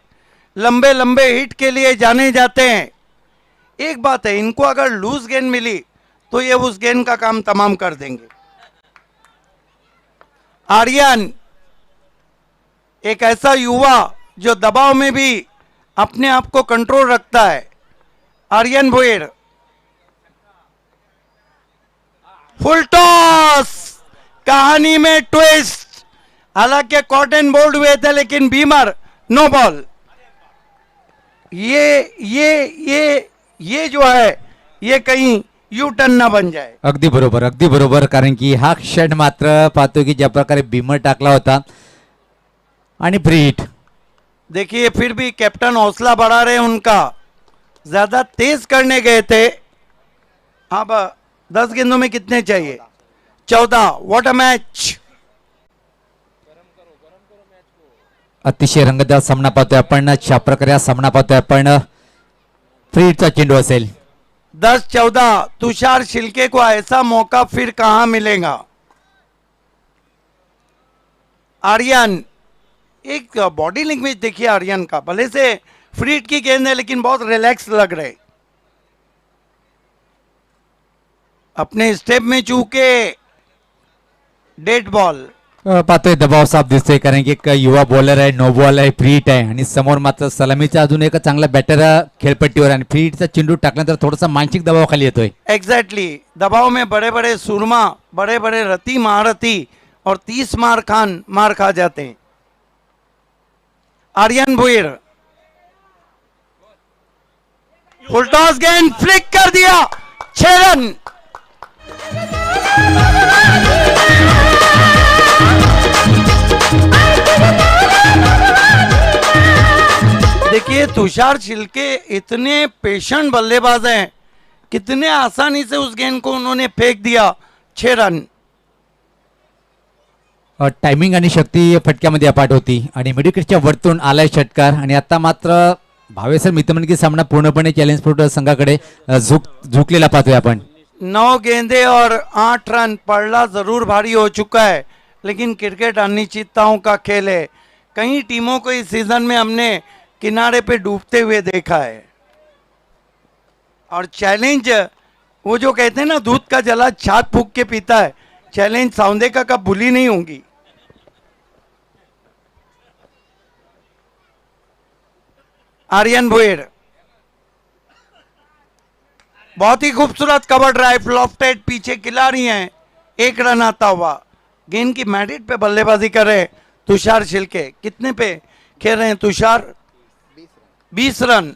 लंबे लंबे हिट के लिए जाने जाते हैं. एक बात है, इनको अगर लूज गेंद मिली तो ये उस गेंद का काम तमाम कर देंगे. आर्यन एक ऐसा युवा जो दबाव में भी अपने आप को कंट्रोल रखता है. आर्यन भोईर, फुल टॉस, कहानी में ट्विस्ट. हालांकि कॉटन बोल्ड हुए थे, लेकिन बीमर नो बॉल. ये जो है ये कहीं यू टर्न ना बन जाए. अगदी बरोबर, अगदी बरोबर. कारण की हा क्षण मात्र पाहतो की ज्या प्रकारे बिमर टाकला होता आणि फ्री हिट. देखिए, फिर भी कैप्टन हौसला बढ़ा रहे हैं उनका. ज्यादा तेज करने गए थे. अब 10 गेंदों में कितने चाहिए? 14. What a match. अतिशय रंगतदार सामना पाहतोय आपण. अशा प्रकारे हा सामना पाहतोय आपण. फ्री हिटचा चेंडू असेल. 10-14. तुषार शिल्के को ऐसा मौका फिर कहां मिलेगा. आर्यन, एक बॉडी लैंग्वेज देखिए आर्यन का, भले से फ्री हिट की गेंद है लेकिन बहुत रिलैक्स लग रहे, अपने स्टेप में चूके, डेड बॉल. पाहतोय दबाव साफ दिसतोय, कारण की एक युवा बॉलर आहे, नो बॉल आहे, फ्री हिट आहे आणि समोर मात्र सलामीचा अजून एक चांगला बॅटर खेळपट्टीवर आणि फ्री हिटचा चेंडू टाकल्यानंतर थोडासा मानसिक दबाव खाली येतोय. एग्जैक्टली दबाव में बड़े बड़े सुरमा, बड़े बड़े रति महारथी और 30 मार खा जाते हैं. आर्यन भुईर, फुल टॉस गेंद फ्लिक कर दिया, 6 रन. देखिए तुषार छिलके इतने पेशेंट बल्लेबाज हैं, कितने आसानी से उस गेंद को उन्होंने फेंक दिया, 6 रन. टायमिंग आणि शक्ती फटक्यामध्ये अपाट होती आणि मिडविकेटच्या वरतून आलाय षटकार आणि आता मात्र भावेसर मित्रमंडळी सामना पूर्णपणे चॅलेंज स्पोर्ट संघाकडे झुकलेला पाहतोय आपण. 9 गेंदे और 8 रन पड़ना जरूर भारी हो चुका है, लेकिन क्रिकेट अनिश्चितताओं का खेल है. कई टीमों को इस सीजन में हमने किनारे पे डूबते हुए देखा है, और चैलेंज, वो जो कहते हैं ना दूध का जला छात फूक के पीता है, चैलेंज सौंदे का कब भूली नहीं होंगी. आर्यन भुईर, बहुत ही खूबसूरत कवर ड्राइव, लॉफ्टेड, पीछे खिलाड़ी हैं, 1 रन आता हुआ. गेंद की मैरिट पे बल्लेबाजी कर रहे तुषार छिलके. कितने पे खेल रहे हैं तुषार? 20 रन.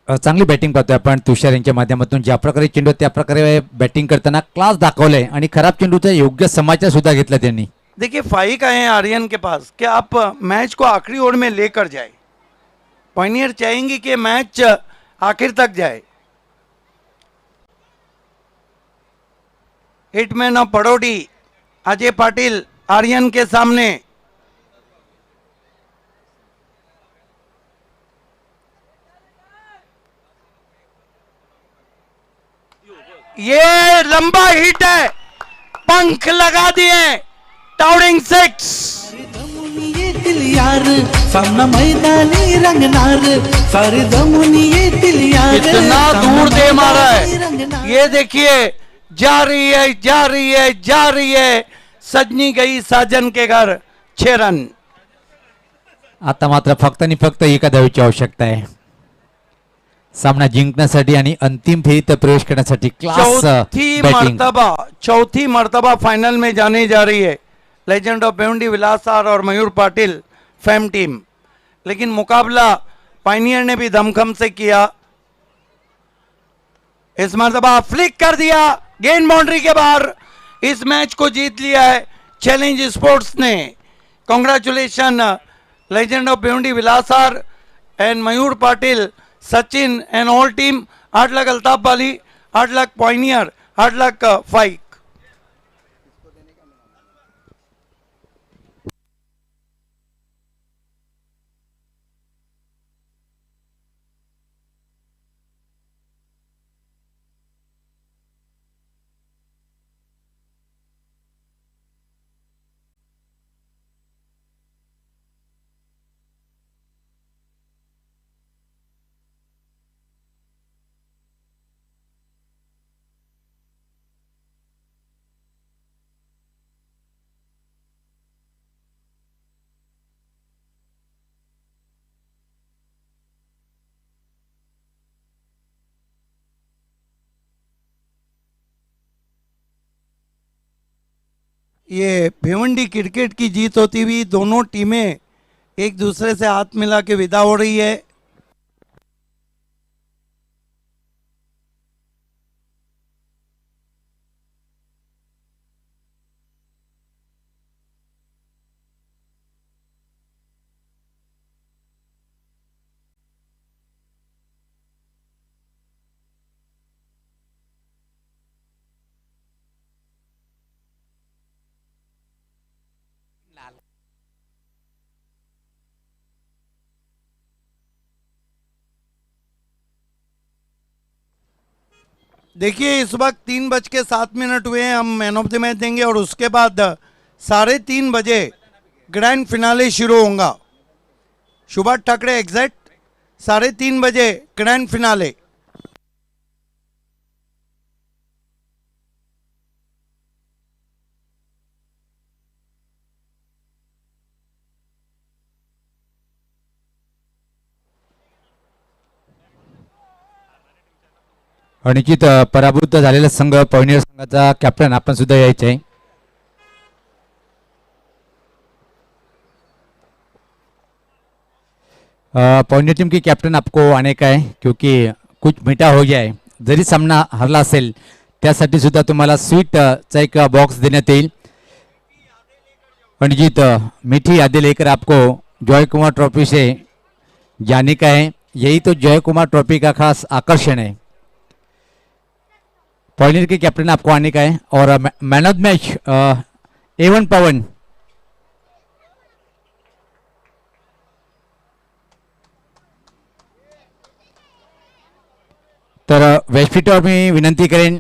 चांगली बॅटिंग पाहतोय आपण तुषार यांच्या माध्यमातून. ज्या प्रकारे चेंडू त्या प्रकारे बॅटिंग करताना क्लास दाखवलंय आणि खराब चेंडूचा योग्य समाचार सुद्धा घेतला त्यांनी. देखिए फाइक आए हैं आर्यन के पास कि आप मैच को आखिरी ओवर में लेकर जाए. पॉइनियर चाहेंगे कि मैच आखिर तक जाए. हिटमैन ऑफ पड़ोडी अजय पाटिल आर्यन के सामने. ये लंबा हिट है, पंख लगा दिए, टाउरिंग 6. दमुनी येतील यार, सामना मैदानी रंगणार, सारे दमुनी येतील यार, इतना दूर दे सामना मारा मैदानी है. रंगणार. ये देखिए जा रही है, जा रही है, जा रही है, सजनी गई साजन के घर, 6 रन. आता मात्र फक्त आणि फक्त एका धावेची आवश्यकता आहे सामना जिंकण्यासाठी आणि अंतिम फेरीत प्रवेश करण्यासाठी. Class batting. चौथी मर्तबा फाइनल में जाने जा रही है लेजेंड ऑफ भिवंडी विलासार और मयूर पाटिल फैम टीम. लेकिन मुकाबला पाइनियर ने भी दमखम से किया. इस मर्तबा फ्लिक कर दिया, गेंद बाउंड्री के बाहर. इस मैच को जीत लिया है चैलेंज स्पोर्ट्स ने. Congratulation legend of Bhiwandi Vilasar and Mayur Patil, Sachin and all team. 8 lakh Altaf Wali, 8 lakh Pioneer, 8 lakh फाइक. ये भिवंडी क्रिकेट की जीत होती हुई दोनों टीमें एक दूसरे से हाथ मिला के विदा हो रही है. देखिए इस वक्त 3:07 हुए हैं. हम मैन ऑफ द मैच देंगे और उसके बाद 3:30 बजे ग्रैंड फिनाले शुरू होगा। सुभाष ठाकरे एग्जैक्ट 3:30 बजे ग्रैंड फिनाले। निश्चित पराभूत झालेला संघ पवनीर संघाचा कॅप्टन आपण सुद्धा यायचे आहे। पवनीर टीम की कैप्टन आपको आने का है क्योंकि कुछ मीठा हो गया है। जरी सामना हरला असेल त्यासाठी सुद्धा तुम्हाला स्वीट चा एक बॉक्स देण्यात येईल। निश्चित मीठी यादें लेकर आपको जॉय कुमार ट्रॉफी से जाने का है। यही तो जॉय कुमार ट्रॉफी का खास आकर्षण है। पॉइलर के कैप्टन आपको आने का है और मैन ऑफ मैच A1 पवन। तर व्यासपीठावर मी विनंती करेन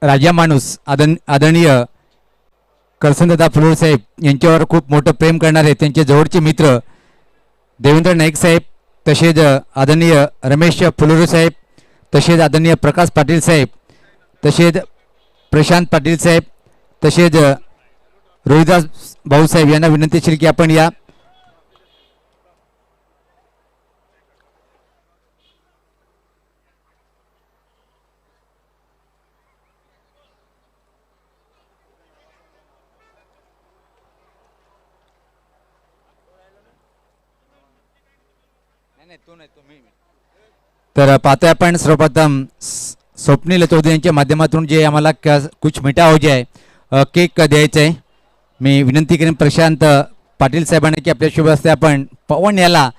राजा माणूस आदरणीय करसनदादा फुलोर साहेब यांच्यावर खूप मोठं प्रेम करणारे त्यांचे जवळचे मित्र देवेंद्र नाईक साहेब, तसेच आदरणीय रमेश फुलोरे साहेब, तसेच आदरणीय प्रकाश पाटील साहेब, तसेच प्रशांत पाटील साहेब, तसेच रोहिदास भाऊसाहेब यांना विनंती असेल की आपण या तर पाहतोय आपण सर्वप्रथम स्वप्नील चौधरी यांच्या माध्यमातून जे आम्हाला कुछ मिठा हो जाए केक द्यायचा आहे। मी विनंती करेन प्रशांत पाटील साहेबांनी की आपल्या शुभ हस्ते आपण पवन याला